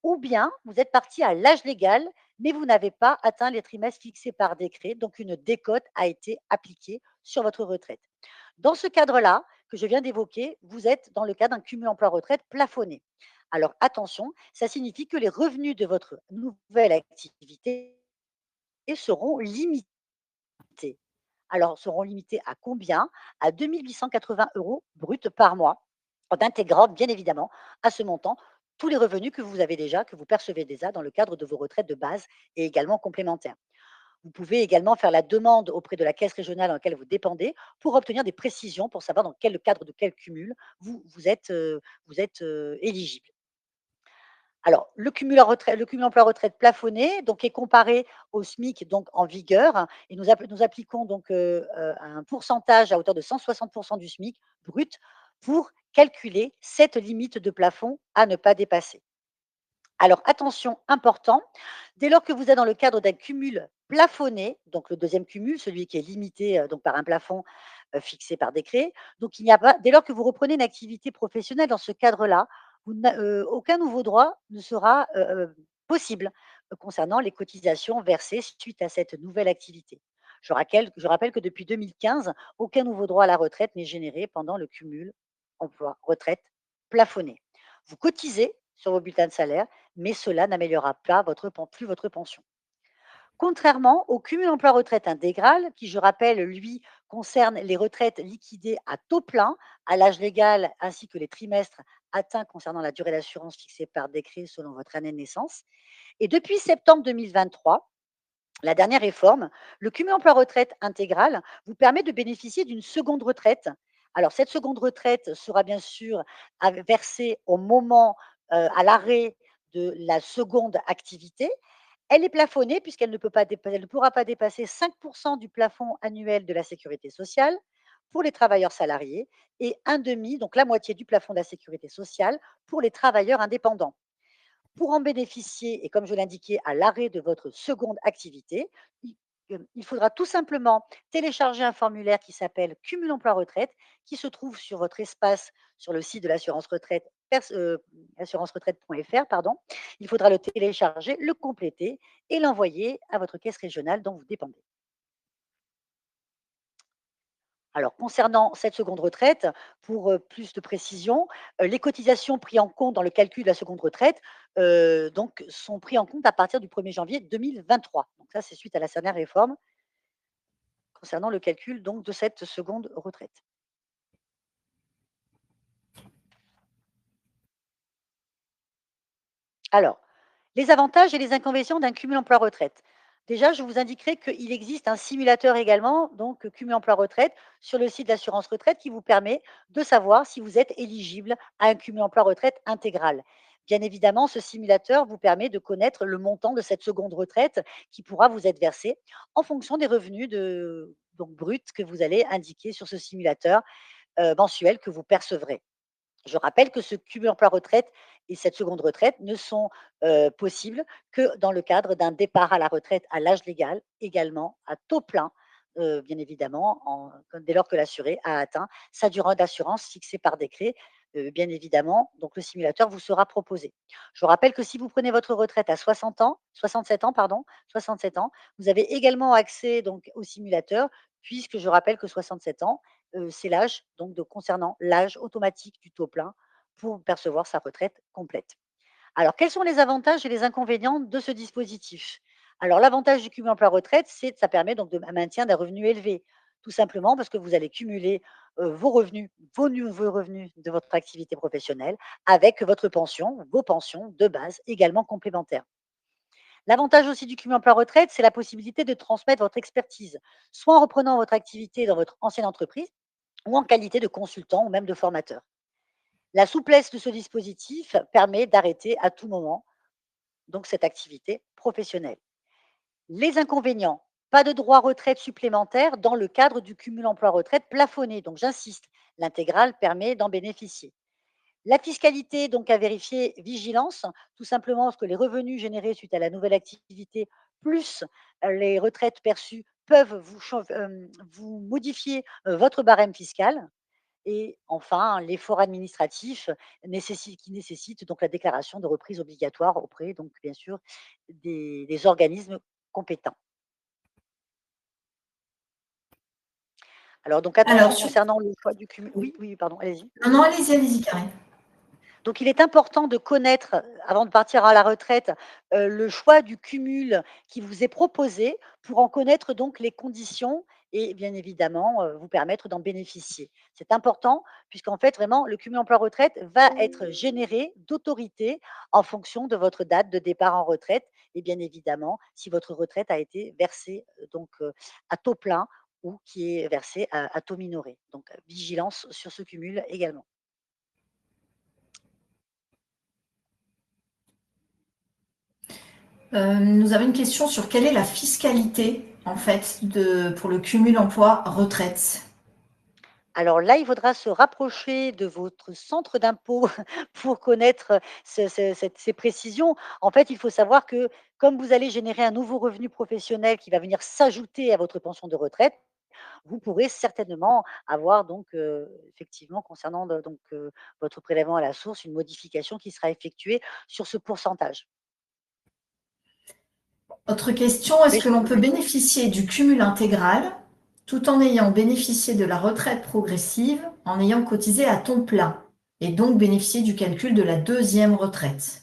ou bien vous êtes parti à l'âge légal, mais vous n'avez pas atteint les trimestres fixés par décret, donc une décote a été appliquée sur votre retraite. Dans ce cadre-là, que je viens d'évoquer, vous êtes dans le cas d'un cumul emploi-retraite plafonné. Alors attention, ça signifie que les revenus de votre nouvelle activité seront limités. Alors, seront limités à combien? À 2 880 € bruts par mois, en intégrant bien évidemment à ce montant tous les revenus que vous avez déjà, que vous percevez déjà dans le cadre de vos retraites de base et également complémentaires. Vous pouvez également faire la demande auprès de la caisse régionale dans laquelle vous dépendez pour obtenir des précisions, pour savoir dans quel cadre de quel cumul vous êtes éligible. Alors, le cumul emploi-retraite plafonné, donc est comparé au SMIC donc en vigueur, hein, et nous appliquons donc, un pourcentage à hauteur de 160 du SMIC brut pour calculer cette limite de plafond à ne pas dépasser. Alors attention important, dès lors que vous êtes dans le cadre d'un cumul plafonné, donc le deuxième cumul, celui qui est limité, donc par un plafond, fixé par décret, donc il n'y a pas dès lors que vous reprenez une activité professionnelle dans ce cadre-là, aucun nouveau droit ne sera, possible, concernant les cotisations versées suite à cette nouvelle activité. Je rappelle que depuis 2015, aucun nouveau droit à la retraite n'est généré pendant le cumul emploi-retraite plafonné. Vous cotisez sur vos bulletins de salaire, mais cela n'améliorera pas plus votre pension. Contrairement au cumul emploi-retraite intégral, qui, je rappelle, lui, concerne les retraites liquidées à taux plein, à l'âge légal, ainsi que les trimestres atteints concernant la durée d'assurance fixée par décret selon votre année de naissance. Et depuis septembre 2023, la dernière réforme, le cumul emploi-retraite intégral vous permet de bénéficier d'une seconde retraite. Alors, cette seconde retraite sera bien sûr versée au moment, à l'arrêt de la seconde activité. Elle est plafonnée puisqu'elle elle ne pourra pas dépasser 5% du plafond annuel de la sécurité sociale pour les travailleurs salariés et un demi, donc la moitié du plafond de la sécurité sociale pour les travailleurs indépendants. Pour en bénéficier et comme je l'indiquais, à l'arrêt de votre seconde activité, il faudra tout simplement télécharger un formulaire qui s'appelle Cumul emploi-retraite, qui se trouve sur votre espace sur le site de l'assurance retraite, assurance-retraite.fr, pardon. Il faudra le télécharger, le compléter et l'envoyer à votre caisse régionale dont vous dépendez. Alors, concernant cette seconde retraite, pour, plus de précision, les cotisations prises en compte dans le calcul de la seconde retraite, donc sont pris en compte à partir du 1er janvier 2023. Donc ça, c'est suite à la dernière réforme concernant le calcul donc de cette seconde retraite. Alors, les avantages et les inconvénients d'un cumul emploi-retraite. Déjà, je vous indiquerai qu'il existe un simulateur également, donc cumul emploi-retraite, sur le site de l'assurance retraite qui vous permet de savoir si vous êtes éligible à un cumul emploi-retraite intégral. Bien évidemment, ce simulateur vous permet de connaître le montant de cette seconde retraite qui pourra vous être versée en fonction des revenus donc bruts que vous allez indiquer sur ce simulateur mensuel que vous percevrez. Je rappelle que ce cumul emploi-retraite et cette seconde retraite ne sont, possibles que dans le cadre d'un départ à la retraite à l'âge légal, également à taux plein, bien évidemment, dès lors que l'assuré a atteint sa durée d'assurance fixée par décret, bien évidemment, donc le simulateur vous sera proposé. Je rappelle que si vous prenez votre retraite à 60 ans 67 ans pardon, 67 ans, vous avez également accès donc au simulateur puisque je rappelle que 67 ans, c'est l'âge donc concernant l'âge automatique du taux plein pour percevoir sa retraite complète. Alors, quels sont les avantages et les inconvénients de ce dispositif? Alors, l'avantage du cumul emploi-retraite, c'est que ça permet donc de maintien d'un revenu élevé, tout simplement parce que vous allez cumuler vos revenus, vos nouveaux revenus de votre activité professionnelle avec votre pension, vos pensions de base également complémentaires. L'avantage aussi du cumul emploi-retraite, c'est la possibilité de transmettre votre expertise, soit en reprenant votre activité dans votre ancienne entreprise, ou en qualité de consultant ou même de formateur. La souplesse de ce dispositif permet d'arrêter à tout moment donc cette activité professionnelle. Les inconvénients, pas de droit retraite supplémentaire dans le cadre du cumul emploi-retraite plafonné. Donc j'insiste, l'intégrale permet d'en bénéficier. La fiscalité, donc à vérifier, vigilance, tout simplement parce que les revenus générés suite à la nouvelle activité, plus les retraites perçues peuvent vous modifier votre barème fiscal. Et enfin, l'effort administratif qui nécessite donc la déclaration de reprise obligatoire auprès, donc bien sûr, des organismes compétents. Alors donc Alors, attention concernant le choix du cumul oui, oui, pardon, allez-y. non, non, allez-y, Karine. Donc il est important de connaître, avant de partir à la retraite, le choix du cumul qui vous est proposé pour en connaître donc les conditions et bien évidemment, vous permettre d'en bénéficier. C'est important puisqu'en fait vraiment le cumul emploi-retraite va être généré d'autorité en fonction de votre date de départ en retraite et bien évidemment si votre retraite a été versée, donc à taux plein ou qui est versée à taux minoré. Donc vigilance sur ce cumul également. Nous avons une question sur quelle est la fiscalité, en fait, pour le cumul emploi-retraite. Alors là, il faudra se rapprocher de votre centre d'impôt pour connaître ces précisions. En fait, il faut savoir que comme vous allez générer un nouveau revenu professionnel qui va venir s'ajouter à votre pension de retraite, vous pourrez certainement avoir donc effectivement concernant votre prélèvement à la source, une modification qui sera effectuée sur ce pourcentage. Autre question, est-ce Mais que l'on peut bénéficier du cumul intégral tout en ayant bénéficié de la retraite progressive en ayant cotisé à temps plein? et donc bénéficier du calcul de la deuxième retraite.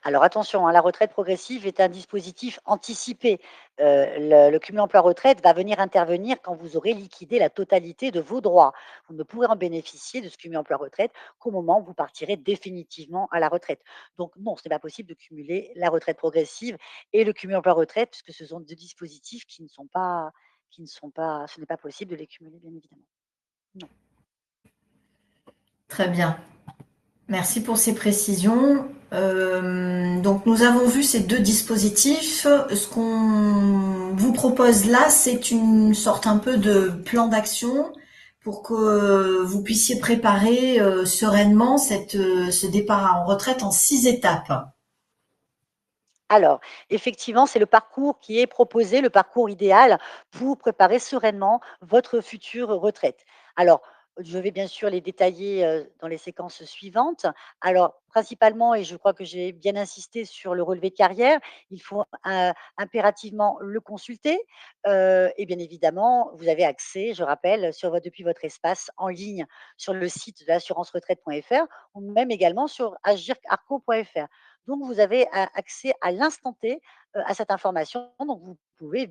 Alors attention, hein, la retraite progressive est un dispositif anticipé. Le cumul emploi-retraite va venir intervenir quand vous aurez liquidé la totalité de vos droits. Vous ne pourrez en bénéficier de ce cumul emploi-retraite qu'au moment où vous partirez définitivement à la retraite. Donc non, ce n'est pas possible de cumuler la retraite progressive et le cumul emploi-retraite, puisque ce sont 2 dispositifs qui ne sont pas ce n'est pas possible de les cumuler, bien évidemment. Non. Très bien. Merci pour ces précisions. Donc nous avons vu ces deux dispositifs. Ce qu'on vous propose là, c'est une sorte un peu de plan d'action pour que vous puissiez préparer sereinement ce départ en retraite en 6 étapes. Alors, effectivement, c'est le parcours qui est proposé, le parcours idéal pour préparer sereinement votre future retraite. Alors, je vais bien sûr les détailler, dans les séquences suivantes. Alors, principalement et je crois que j'ai bien insisté sur le relevé de carrière, il faut, impérativement le consulter, et bien évidemment, vous avez accès, je rappelle, depuis votre espace en ligne sur le site de l'assurance-retraite.fr ou même également sur agirc-arco.fr. Donc vous avez accès à l'instant T, à cette information, donc vous pouvez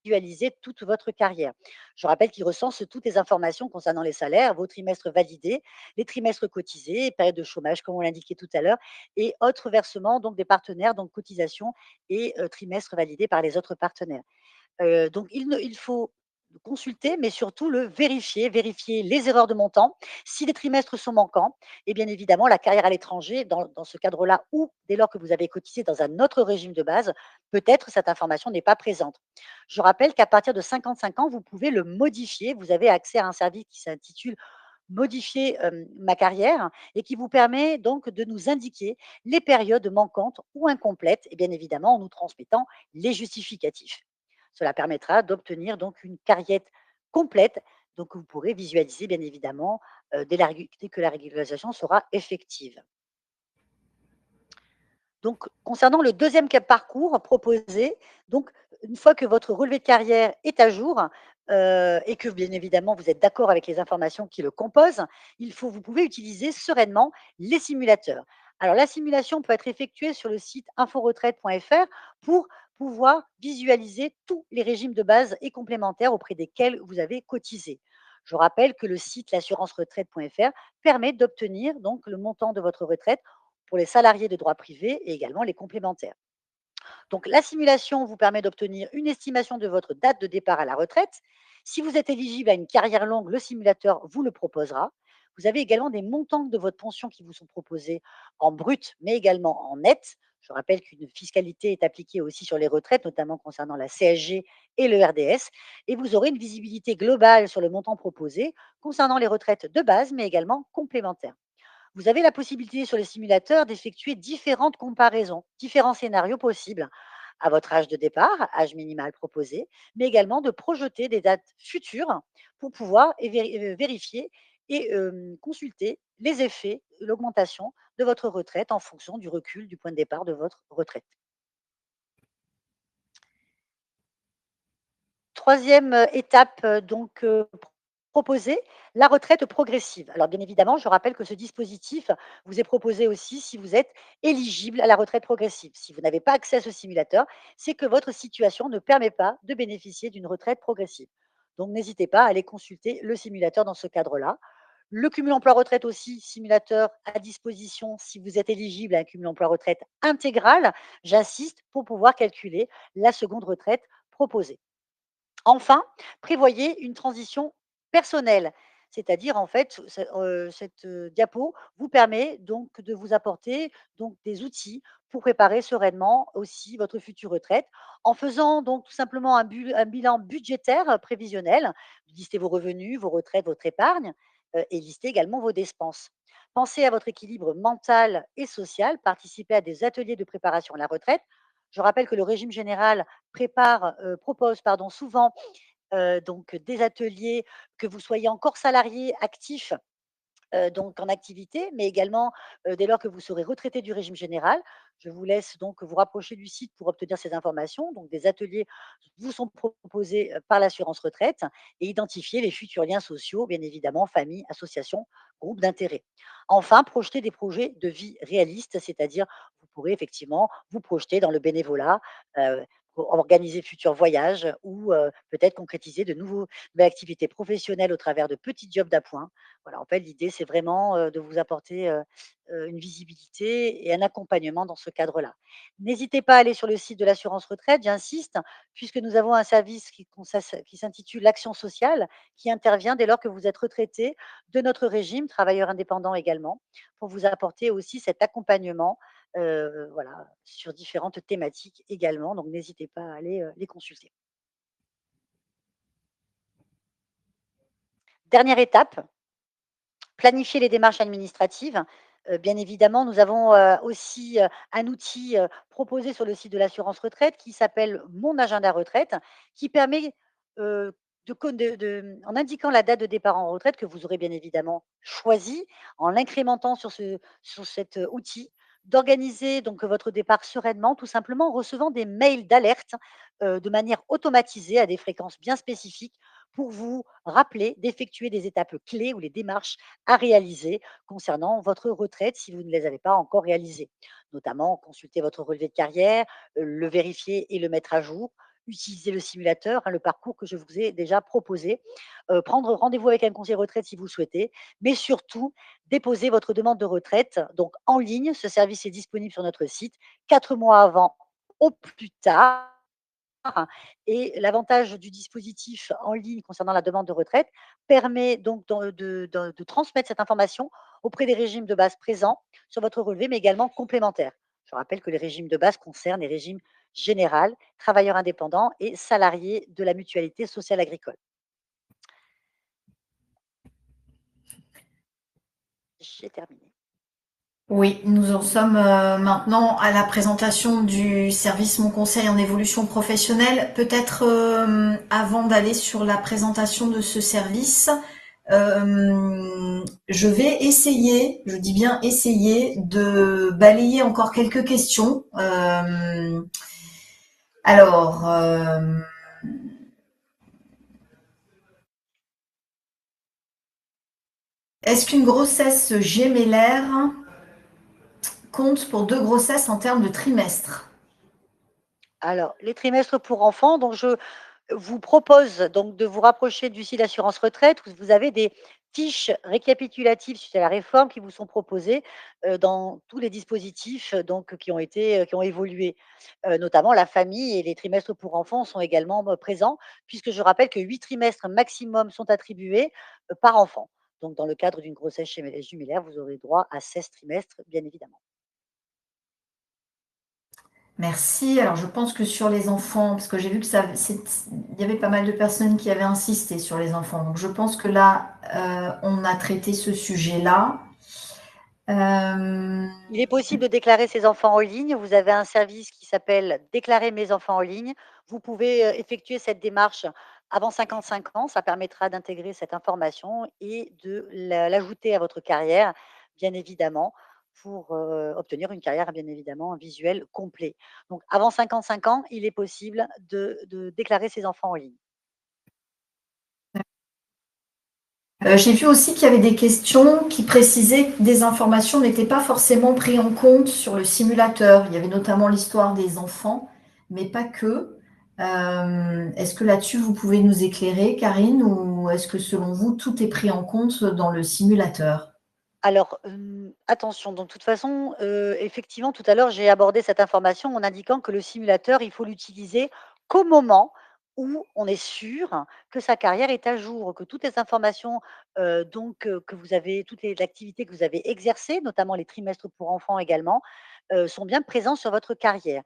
visualiser toute votre carrière. Je rappelle qu'il recense toutes les informations concernant les salaires, vos trimestres validés, les trimestres cotisés, période de chômage comme on l'indiquait tout à l'heure et autres versements donc des partenaires, donc cotisations et trimestres validés par les autres partenaires. Donc il faut le consulter, mais surtout le vérifier, vérifier les erreurs de montant, si les trimestres sont manquants et bien évidemment la carrière à l'étranger dans ce cadre-là ou dès lors que vous avez cotisé dans un autre régime de base, peut-être cette information n'est pas présente. Je rappelle qu'à partir de 55 ans, vous pouvez le modifier. Vous avez accès à un service qui s'intitule «Modifier, ma carrière» et qui vous permet donc de nous indiquer les périodes manquantes ou incomplètes et bien évidemment en nous transmettant les justificatifs. Cela permettra d'obtenir donc une carrière complète, donc vous pourrez visualiser bien évidemment, dès que la régularisation sera effective. Donc concernant le deuxième cap parcours proposé, donc une fois que votre relevé de carrière est à jour, et que bien évidemment vous êtes d'accord avec les informations qui le composent, vous pouvez utiliser sereinement les simulateurs. Alors la simulation peut être effectuée sur le site inforetraite.fr pour pouvoir visualiser tous les régimes de base et complémentaires auprès desquels vous avez cotisé. Je rappelle que le site l'assurance-retraite.fr permet d'obtenir donc le montant de votre retraite pour les salariés de droit privé et également les complémentaires. Donc la simulation vous permet d'obtenir une estimation de votre date de départ à la retraite. Si vous êtes éligible à une carrière longue, le simulateur vous le proposera. Vous avez également des montants de votre pension qui vous sont proposés en brut, mais également en net. Je rappelle qu'une fiscalité est appliquée aussi sur les retraites, notamment concernant la CSG et le RDS. Et vous aurez une visibilité globale sur le montant proposé concernant les retraites de base, mais également complémentaires. Vous avez la possibilité sur le simulateur d'effectuer différentes comparaisons, différents scénarios possibles à votre âge de départ, âge minimal proposé, mais également de projeter des dates futures pour pouvoir vérifier et consulter les effets, l'augmentation de votre retraite en fonction du recul du point de départ de votre retraite. Troisième étape, donc proposée, la retraite progressive. Alors bien évidemment, je rappelle que ce dispositif vous est proposé aussi si vous êtes éligible à la retraite progressive. Si vous n'avez pas accès à ce simulateur, c'est que votre situation ne permet pas de bénéficier d'une retraite progressive. Donc n'hésitez pas à aller consulter le simulateur dans ce cadre-là. Le cumul emploi-retraite aussi, simulateur à disposition si vous êtes éligible à un cumul emploi-retraite intégral, j'insiste, pour pouvoir calculer la seconde retraite proposée. Enfin, prévoyez une transition personnelle, c'est-à-dire en fait, cette, diapo vous permet donc de vous apporter donc des outils pour préparer sereinement aussi votre future retraite, en faisant donc tout simplement un bilan budgétaire, prévisionnel. Listez vos revenus, vos retraites, votre épargne, et listez également vos dépenses. Pensez à votre équilibre mental et social, participez à des ateliers de préparation à la retraite. Je rappelle que le régime général propose pardon, souvent, donc des ateliers, que vous soyez encore salarié actif, donc en activité, mais également, dès lors que vous serez retraité du régime général. Je vous laisse donc vous rapprocher du site pour obtenir ces informations. Donc des ateliers vous sont proposés, par l'assurance retraite et identifier les futurs liens sociaux, bien évidemment, famille, associations, groupes d'intérêt. Enfin, projeter des projets de vie réalistes, c'est-à-dire vous pourrez effectivement vous projeter dans le bénévolat, heu, pour organiser de futurs voyages ou peut-être concrétiser de nouvelles activités professionnelles au travers de petits jobs d'appoint. Voilà, en fait, l'idée, c'est vraiment, de vous apporter, une visibilité et un accompagnement dans ce cadre-là. N'hésitez pas à aller sur le site de l'assurance retraite, j'insiste, puisque nous avons un service qui s'intitule «L'action sociale», qui intervient dès lors que vous êtes retraité de notre régime, travailleur indépendant également, pour vous apporter aussi cet accompagnement, voilà, sur différentes thématiques également, donc n'hésitez pas à aller, les consulter. Dernière étape, planifier les démarches administratives. Bien évidemment, nous avons, aussi, un outil, proposé sur le site de l'assurance retraite qui s'appelle «Mon agenda retraite», qui permet, en indiquant la date de départ en retraite que vous aurez bien évidemment choisie, en l'incrémentant sur cet, outil, d'organiser donc votre départ sereinement, tout simplement en recevant des mails d'alerte, de manière automatisée à des fréquences bien spécifiques pour vous rappeler d'effectuer des étapes clés ou les démarches à réaliser concernant votre retraite si vous ne les avez pas encore réalisées. Notamment, consulter votre relevé de carrière, le vérifier et le mettre à jour, utiliser le simulateur, hein, le parcours que je vous ai déjà proposé, prendre rendez-vous avec un conseiller retraite si vous le souhaitez, mais surtout déposer votre demande de retraite donc en ligne. Ce service est disponible sur notre site 4 mois avant au plus tard. Et l'avantage du dispositif en ligne concernant la demande de retraite permet donc de transmettre cette information auprès des régimes de base présents sur votre relevé, mais également complémentaires. Je rappelle que les régimes de base concernent les régimes général, travailleurs indépendants et salariés de la mutualité sociale agricole. J'ai terminé. Oui, nous en sommes maintenant à la présentation du service Mon Conseil en évolution professionnelle. Peut-être avant d'aller sur la présentation de ce service, je vais essayer, je dis bien essayer, de balayer encore quelques questions. Alors, est-ce qu'une grossesse gémellaire compte pour 2 grossesses en termes de trimestres? Alors, les trimestres pour enfants, donc je vous propose donc de vous rapprocher du site d'assurance retraite où vous avez des fiches récapitulatives suite à la réforme qui vous sont proposées, dans tous les dispositifs, donc qui ont évolué. Notamment la famille et les trimestres pour enfants sont également, présents puisque je rappelle que 8 trimestres maximum sont attribués, par enfant. Donc dans le cadre d'une grossesse jumellaire, vous aurez droit à 16 trimestres, bien évidemment. Merci. Alors, je pense que sur les enfants, parce que j'ai vu que il y avait pas mal de personnes qui avaient insisté sur les enfants. Donc, je pense que là, on a traité ce sujet-là. Euh, Il est possible de déclarer ses enfants en ligne. Vous avez un service qui s'appelle «Déclarer mes enfants en ligne». Vous pouvez, effectuer cette démarche avant 55 ans. Ça permettra d'intégrer cette information et de l'ajouter à votre carrière, bien évidemment, pour, obtenir une carrière, bien évidemment, visuelle complet. Donc avant 55 ans, il est possible de déclarer ses enfants en ligne. j'ai vu aussi qu'il y avait des questions qui précisaient que des informations n'étaient pas forcément prises en compte sur le simulateur. Il y avait notamment l'histoire des enfants, mais pas que. Est-ce que là-dessus, vous pouvez nous éclairer, Karine, ou est-ce que selon vous, tout est pris en compte dans le simulateur? Alors, attention, donc de toute façon, effectivement, tout à l'heure, j'ai abordé cette information en indiquant que le simulateur, il faut l'utiliser qu'au moment où on est sûr que sa carrière est à jour, que toutes les informations, que vous avez toutes les activités que vous avez exercées, notamment les trimestres pour enfants également, sont bien présents sur votre carrière.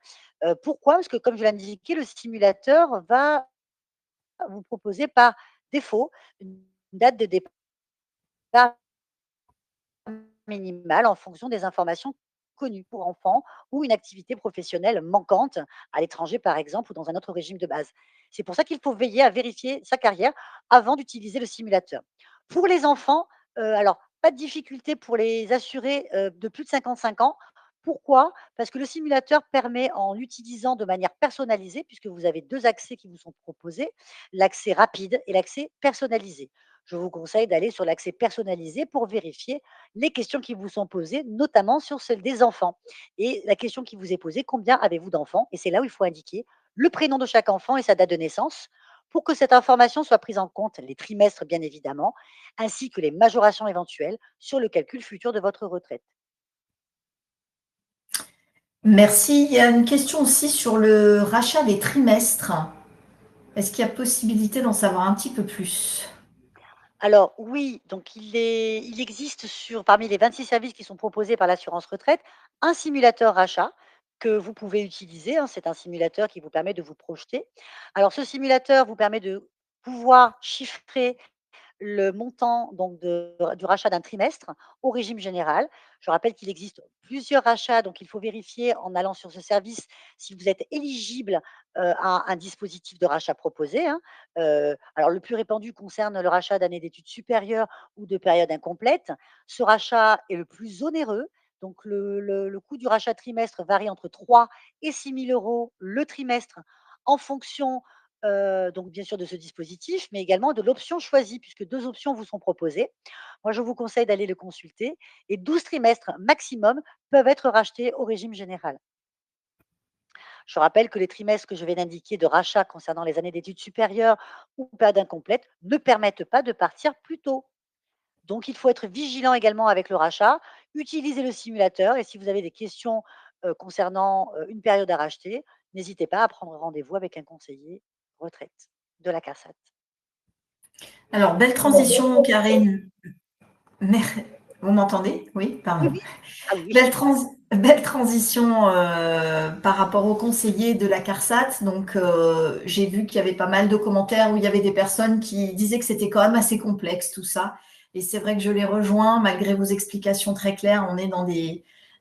Pourquoi? Parce que comme je l'ai indiqué, le simulateur va vous proposer par défaut une date de départ minimale en fonction des informations connues pour enfants ou une activité professionnelle manquante à l'étranger, par exemple, ou dans un autre régime de base. C'est pour ça qu'il faut veiller à vérifier sa carrière avant d'utiliser le simulateur. Pour les enfants, alors pas de difficulté pour les assurés de plus de 55 ans. Pourquoi? Parce que le simulateur permet, en utilisant de manière personnalisée, puisque vous avez 2 accès qui vous sont proposés, l'accès rapide et l'accès personnalisé. Je vous conseille d'aller sur l'accès personnalisé pour vérifier les questions qui vous sont posées, notamment sur celle des enfants. Et la question qui vous est posée: «Combien avez-vous d'enfants?» Et c'est là où il faut indiquer le prénom de chaque enfant et sa date de naissance pour que cette information soit prise en compte, les trimestres bien évidemment, ainsi que les majorations éventuelles sur le calcul futur de votre retraite. Merci. Il y a une question aussi sur le rachat des trimestres. Est-ce qu'il y a possibilité d'en savoir un petit peu plus? Alors oui, donc il existe parmi les 26 services qui sont proposés par l'assurance retraite, un simulateur rachat que vous pouvez utiliser, hein. C'est un simulateur qui vous permet de vous projeter. Alors ce simulateur vous permet de pouvoir chiffrer le montant donc du rachat d'un trimestre au régime général. Je rappelle qu'il existe plusieurs rachats, donc il faut vérifier en allant sur ce service si vous êtes éligible, à un dispositif de rachat proposé, hein. Alors le plus répandu concerne le rachat d'années d'études supérieures ou de périodes incomplètes. Ce rachat est le plus onéreux, donc le coût du rachat trimestre varie entre 3 et 6 000 € le trimestre en fonction donc bien sûr de ce dispositif, mais également de l'option choisie puisque 2 options vous sont proposées. Moi, je vous conseille d'aller le consulter et 12 trimestres maximum peuvent être rachetés au régime général. Je rappelle que les trimestres que je viens d'indiquer de rachat concernant les années d'études supérieures ou période incomplète ne permettent pas de partir plus tôt. Donc il faut être vigilant également avec le rachat, utiliser le simulateur et si vous avez des questions, concernant, une période à racheter, n'hésitez pas à prendre rendez-vous avec un conseiller retraite de la CARSAT. Alors, belle transition, Karine. Vous m'entendez? Oui, Oui, pardon. oui. Ah oui, oui. Belle transition par rapport aux conseillers de la CARSAT. Donc, j'ai vu qu'il y avait pas mal de commentaires où il y avait des personnes qui disaient que c'était quand même assez complexe tout ça. Et c'est vrai que je les rejoins, malgré vos explications très claires. On est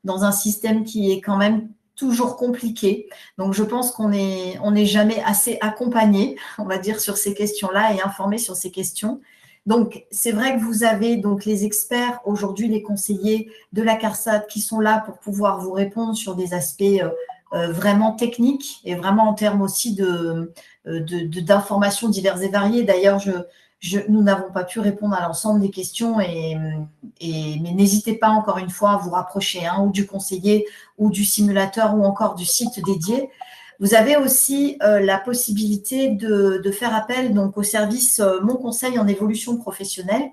dans un système qui est quand même toujours compliqué. Donc, je pense on n'est jamais assez accompagné, on va dire, sur ces questions-là et informé sur ces questions. Donc, c'est vrai que vous avez donc les experts, aujourd'hui les conseillers de la CARSAT qui sont là pour pouvoir vous répondre sur des aspects vraiment techniques et vraiment en termes aussi d'informations diverses et variées. D'ailleurs, nous n'avons pas pu répondre à l'ensemble des questions, mais n'hésitez pas encore une fois à vous rapprocher ou du conseiller ou du simulateur ou encore du site dédié. Vous avez aussi la possibilité de faire appel donc, au service Mon Conseil en évolution professionnelle,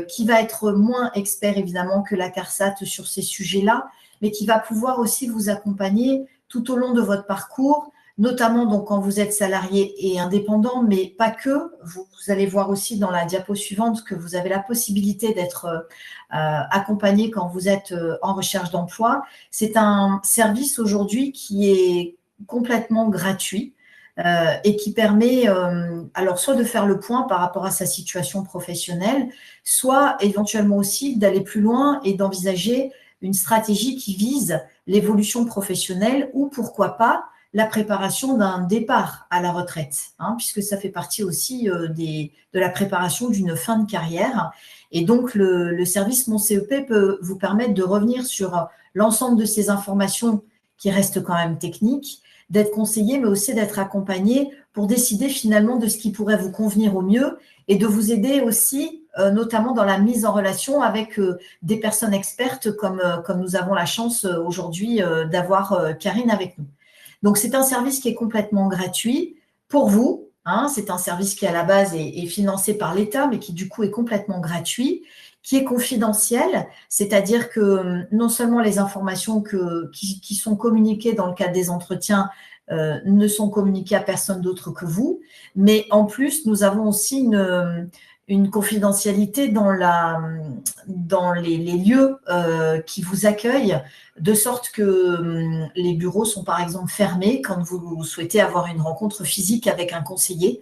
qui va être moins expert évidemment que la CARSAT sur ces sujets-là, mais qui va pouvoir aussi vous accompagner tout au long de votre parcours, notamment donc quand vous êtes salarié et indépendant, mais pas que. Vous allez voir aussi dans la diapo suivante que vous avez la possibilité d'être accompagné quand vous êtes en recherche d'emploi. C'est un service aujourd'hui qui est complètement gratuit et qui permet alors soit de faire le point par rapport à sa situation professionnelle, soit éventuellement aussi d'aller plus loin et d'envisager une stratégie qui vise l'évolution professionnelle ou pourquoi pas la préparation d'un départ à la retraite, puisque ça fait partie aussi de la préparation d'une fin de carrière. Et donc, le service Mon CEP peut vous permettre de revenir sur l'ensemble de ces informations qui restent quand même techniques, d'être conseillé, mais aussi d'être accompagné pour décider finalement de ce qui pourrait vous convenir au mieux et de vous aider aussi, notamment dans la mise en relation avec des personnes expertes comme nous avons la chance aujourd'hui d'avoir Karine avec nous. Donc, c'est un service qui est complètement gratuit pour vous. C'est un service qui, à la base, est financé par l'État, mais qui, du coup, est complètement gratuit, qui est confidentiel, c'est-à-dire que non seulement les informations qui sont communiquées dans le cadre des entretiens ne sont communiquées à personne d'autre que vous, mais en plus, nous avons aussi une confidentialité dans les lieux qui vous accueillent, de sorte que les bureaux sont par exemple fermés quand vous souhaitez avoir une rencontre physique avec un conseiller.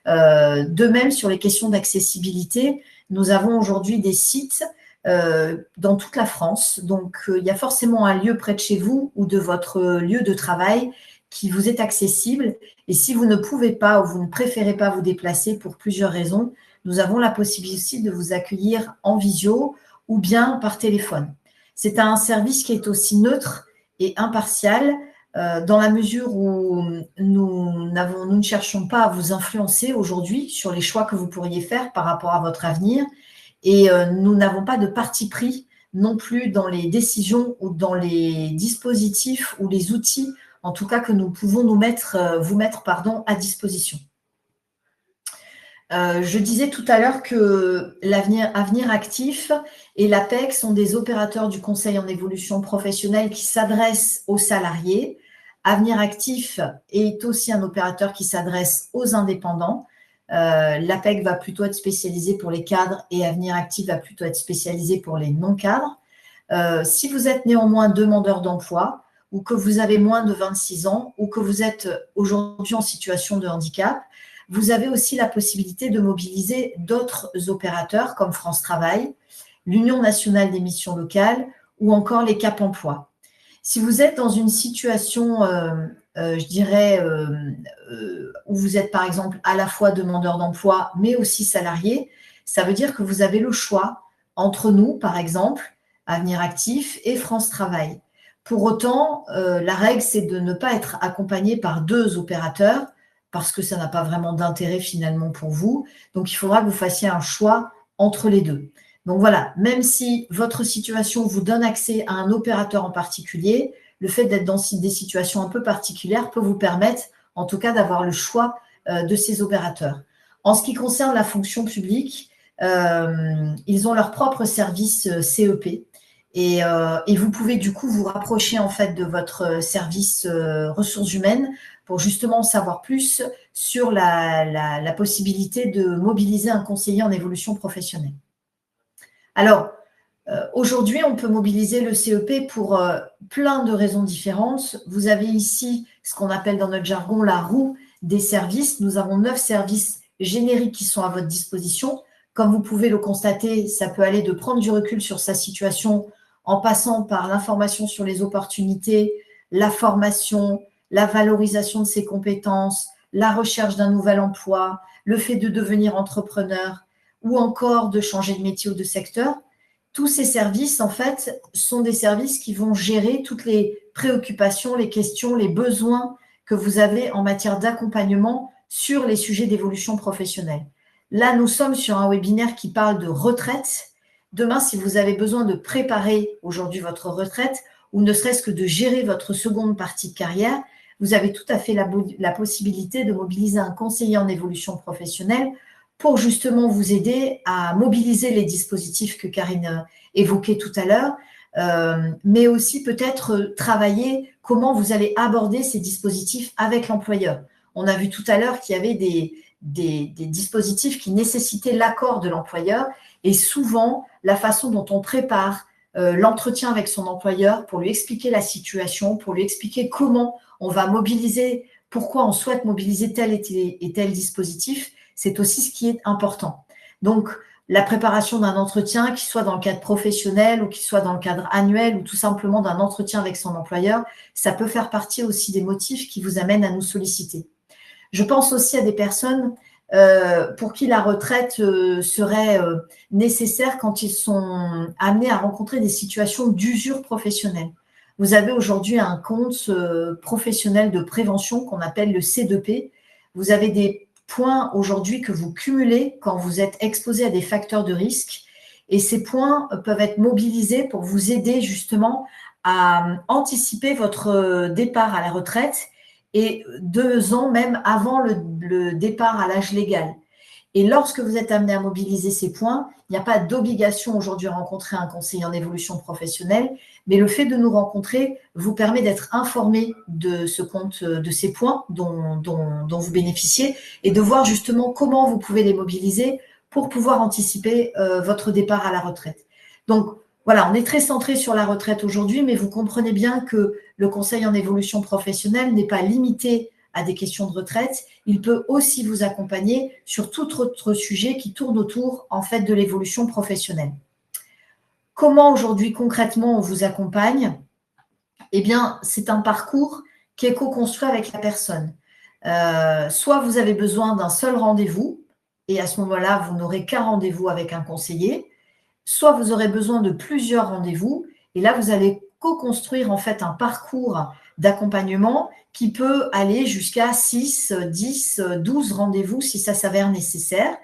De même, sur les questions d'accessibilité, nous avons aujourd'hui des sites dans toute la France. Donc, il y a forcément un lieu près de chez vous ou de votre lieu de travail qui vous est accessible. Et si vous ne pouvez pas ou vous ne préférez pas vous déplacer pour plusieurs raisons, nous avons la possibilité aussi de vous accueillir en visio ou bien par téléphone. C'est un service qui est aussi neutre et impartial dans la mesure où nous ne cherchons pas à vous influencer aujourd'hui sur les choix que vous pourriez faire par rapport à votre avenir et nous n'avons pas de parti pris non plus dans les décisions ou dans les dispositifs ou les outils, en tout cas que nous pouvons vous mettre à disposition. Je disais tout à l'heure que Avenir Actif et l'APEC sont des opérateurs du conseil en évolution professionnelle qui s'adressent aux salariés. Avenir Actif est aussi un opérateur qui s'adresse aux indépendants. L'APEC va plutôt être spécialisé pour les cadres et Avenir Actif va plutôt être spécialisé pour les non-cadres. Si vous êtes néanmoins demandeur d'emploi ou que vous avez moins de 26 ans ou que vous êtes aujourd'hui en situation de handicap, vous avez aussi la possibilité de mobiliser d'autres opérateurs comme France Travail, l'Union nationale des missions locales ou encore les Cap Emploi. Si vous êtes dans une situation, où vous êtes par exemple à la fois demandeur d'emploi mais aussi salarié, ça veut dire que vous avez le choix entre nous, par exemple, Avenir Actif et France Travail. Pour autant, la règle, c'est de ne pas être accompagné par 2 opérateurs parce que ça n'a pas vraiment d'intérêt finalement pour vous. Donc, il faudra que vous fassiez un choix entre les 2. Donc voilà, même si votre situation vous donne accès à un opérateur en particulier, le fait d'être dans des situations un peu particulières peut vous permettre, en tout cas, d'avoir le choix de ces opérateurs. En ce qui concerne la fonction publique, ils ont leur propre service CEP et vous pouvez du coup vous rapprocher en fait de votre service ressources humaines pour justement savoir plus sur la possibilité de mobiliser un conseiller en évolution professionnelle. Alors, aujourd'hui, on peut mobiliser le CEP pour plein de raisons différentes. Vous avez ici ce qu'on appelle dans notre jargon la roue des services. Nous avons 9 services génériques qui sont à votre disposition. Comme vous pouvez le constater, ça peut aller de prendre du recul sur sa situation en passant par l'information sur les opportunités, la formation, la valorisation de ses compétences, la recherche d'un nouvel emploi, le fait de devenir entrepreneur ou encore de changer de métier ou de secteur. Tous ces services, en fait, sont des services qui vont gérer toutes les préoccupations, les questions, les besoins que vous avez en matière d'accompagnement sur les sujets d'évolution professionnelle. Là, nous sommes sur un webinaire qui parle de retraite. Demain, si vous avez besoin de préparer aujourd'hui votre retraite ou ne serait-ce que de gérer votre seconde partie de carrière, vous avez tout à fait la possibilité de mobiliser un conseiller en évolution professionnelle pour justement vous aider à mobiliser les dispositifs que Karine évoquait tout à l'heure, mais aussi peut-être travailler comment vous allez aborder ces dispositifs avec l'employeur. On a vu tout à l'heure qu'il y avait des dispositifs qui nécessitaient l'accord de l'employeur et souvent, la façon dont on prépare l'entretien avec son employeur pour lui expliquer la situation, pour lui expliquer comment on va mobiliser, pourquoi on souhaite mobiliser tel et tel dispositif, c'est aussi ce qui est important. Donc, la préparation d'un entretien, qu'il soit dans le cadre professionnel ou qu'il soit dans le cadre annuel ou tout simplement d'un entretien avec son employeur, ça peut faire partie aussi des motifs qui vous amènent à nous solliciter. Je pense aussi à des personnes pour qui la retraite serait nécessaire quand ils sont amenés à rencontrer des situations d'usure professionnelle. Vous avez aujourd'hui un compte professionnel de prévention qu'on appelle le C2P. Vous avez des points aujourd'hui que vous cumulez quand vous êtes exposé à des facteurs de risque et ces points peuvent être mobilisés pour vous aider justement à anticiper votre départ à la retraite et 2 ans même avant le départ à l'âge légal. Et lorsque vous êtes amené à mobiliser ces points, il n'y a pas d'obligation aujourd'hui à rencontrer un conseiller en évolution professionnelle, mais le fait de nous rencontrer vous permet d'être informé de ce compte, de ces points dont vous bénéficiez et de voir justement comment vous pouvez les mobiliser pour pouvoir anticiper votre départ à la retraite. Donc, voilà, on est très centré sur la retraite aujourd'hui, mais vous comprenez bien que le conseil en évolution professionnelle n'est pas limité à des questions de retraite. Il peut aussi vous accompagner sur tout autre sujet qui tourne autour, en fait, de l'évolution professionnelle. Comment aujourd'hui, concrètement, on vous accompagne? Eh bien, c'est un parcours qui est co-construit avec la personne. Soit vous avez besoin d'un seul rendez-vous, et à ce moment-là, vous n'aurez qu'un rendez-vous avec un conseiller, soit vous aurez besoin de plusieurs rendez-vous Et là, vous allez co-construire en fait un parcours d'accompagnement qui peut aller jusqu'à 6, 10, 12 rendez-vous si ça s'avère nécessaire.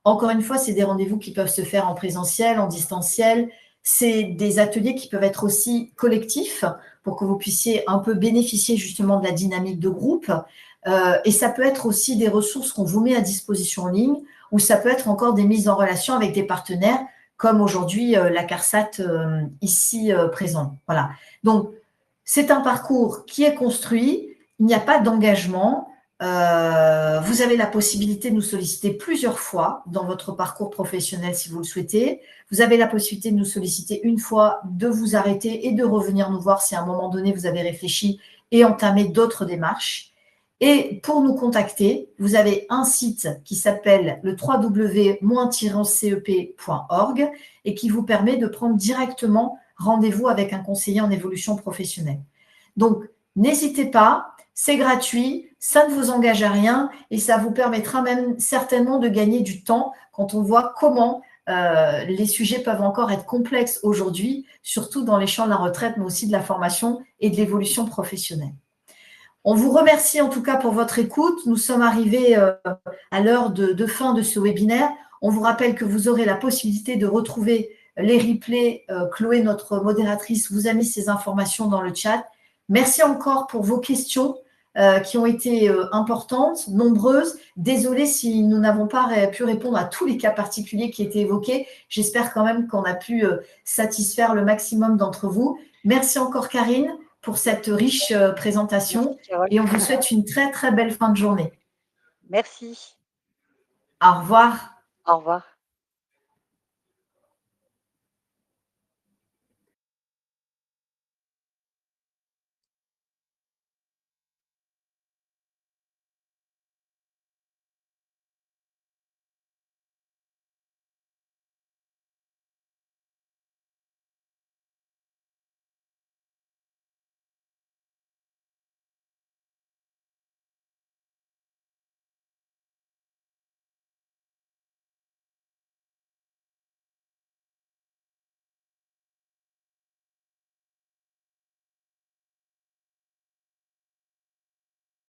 Encore une fois, c'est des rendez-vous qui peuvent se faire en présentiel, en distanciel. C'est des ateliers qui peuvent être aussi collectifs pour que vous puissiez un peu bénéficier justement de la dynamique de groupe. Et ça peut être aussi des ressources qu'on vous met à disposition en ligne, ou ça peut être encore des mises en relation avec des partenaires, comme aujourd'hui la CARSAT ici présent. Voilà. Donc, c'est un parcours qui est construit, il n'y a pas d'engagement. Vous avez la possibilité de nous solliciter plusieurs fois dans votre parcours professionnel si vous le souhaitez. Vous avez la possibilité de nous solliciter une fois, de vous arrêter et de revenir nous voir si à un moment donné vous avez réfléchi et entamé d'autres démarches. Et pour nous contacter, vous avez un site qui s'appelle le www-cep.org et qui vous permet de prendre directement rendez-vous avec un conseiller en évolution professionnelle. Donc, n'hésitez pas, c'est gratuit, ça ne vous engage à rien et ça vous permettra même certainement de gagner du temps quand on voit comment les sujets peuvent encore être complexes aujourd'hui, surtout dans les champs de la retraite, mais aussi de la formation et de l'évolution professionnelle. On vous remercie en tout cas pour votre écoute. Nous sommes arrivés à l'heure de fin de ce webinaire. On vous rappelle que vous aurez la possibilité de retrouver les replays. Chloé, notre modératrice, vous a mis ces informations dans le chat. Merci encore pour vos questions qui ont été importantes, nombreuses. Désolée si nous n'avons pas pu répondre à tous les cas particuliers qui étaient évoqués. J'espère quand même qu'on a pu satisfaire le maximum d'entre vous. Merci encore Karine pour cette riche présentation. Merci, et on vous souhaite une très, très belle fin de journée. Merci. Au revoir. Au revoir.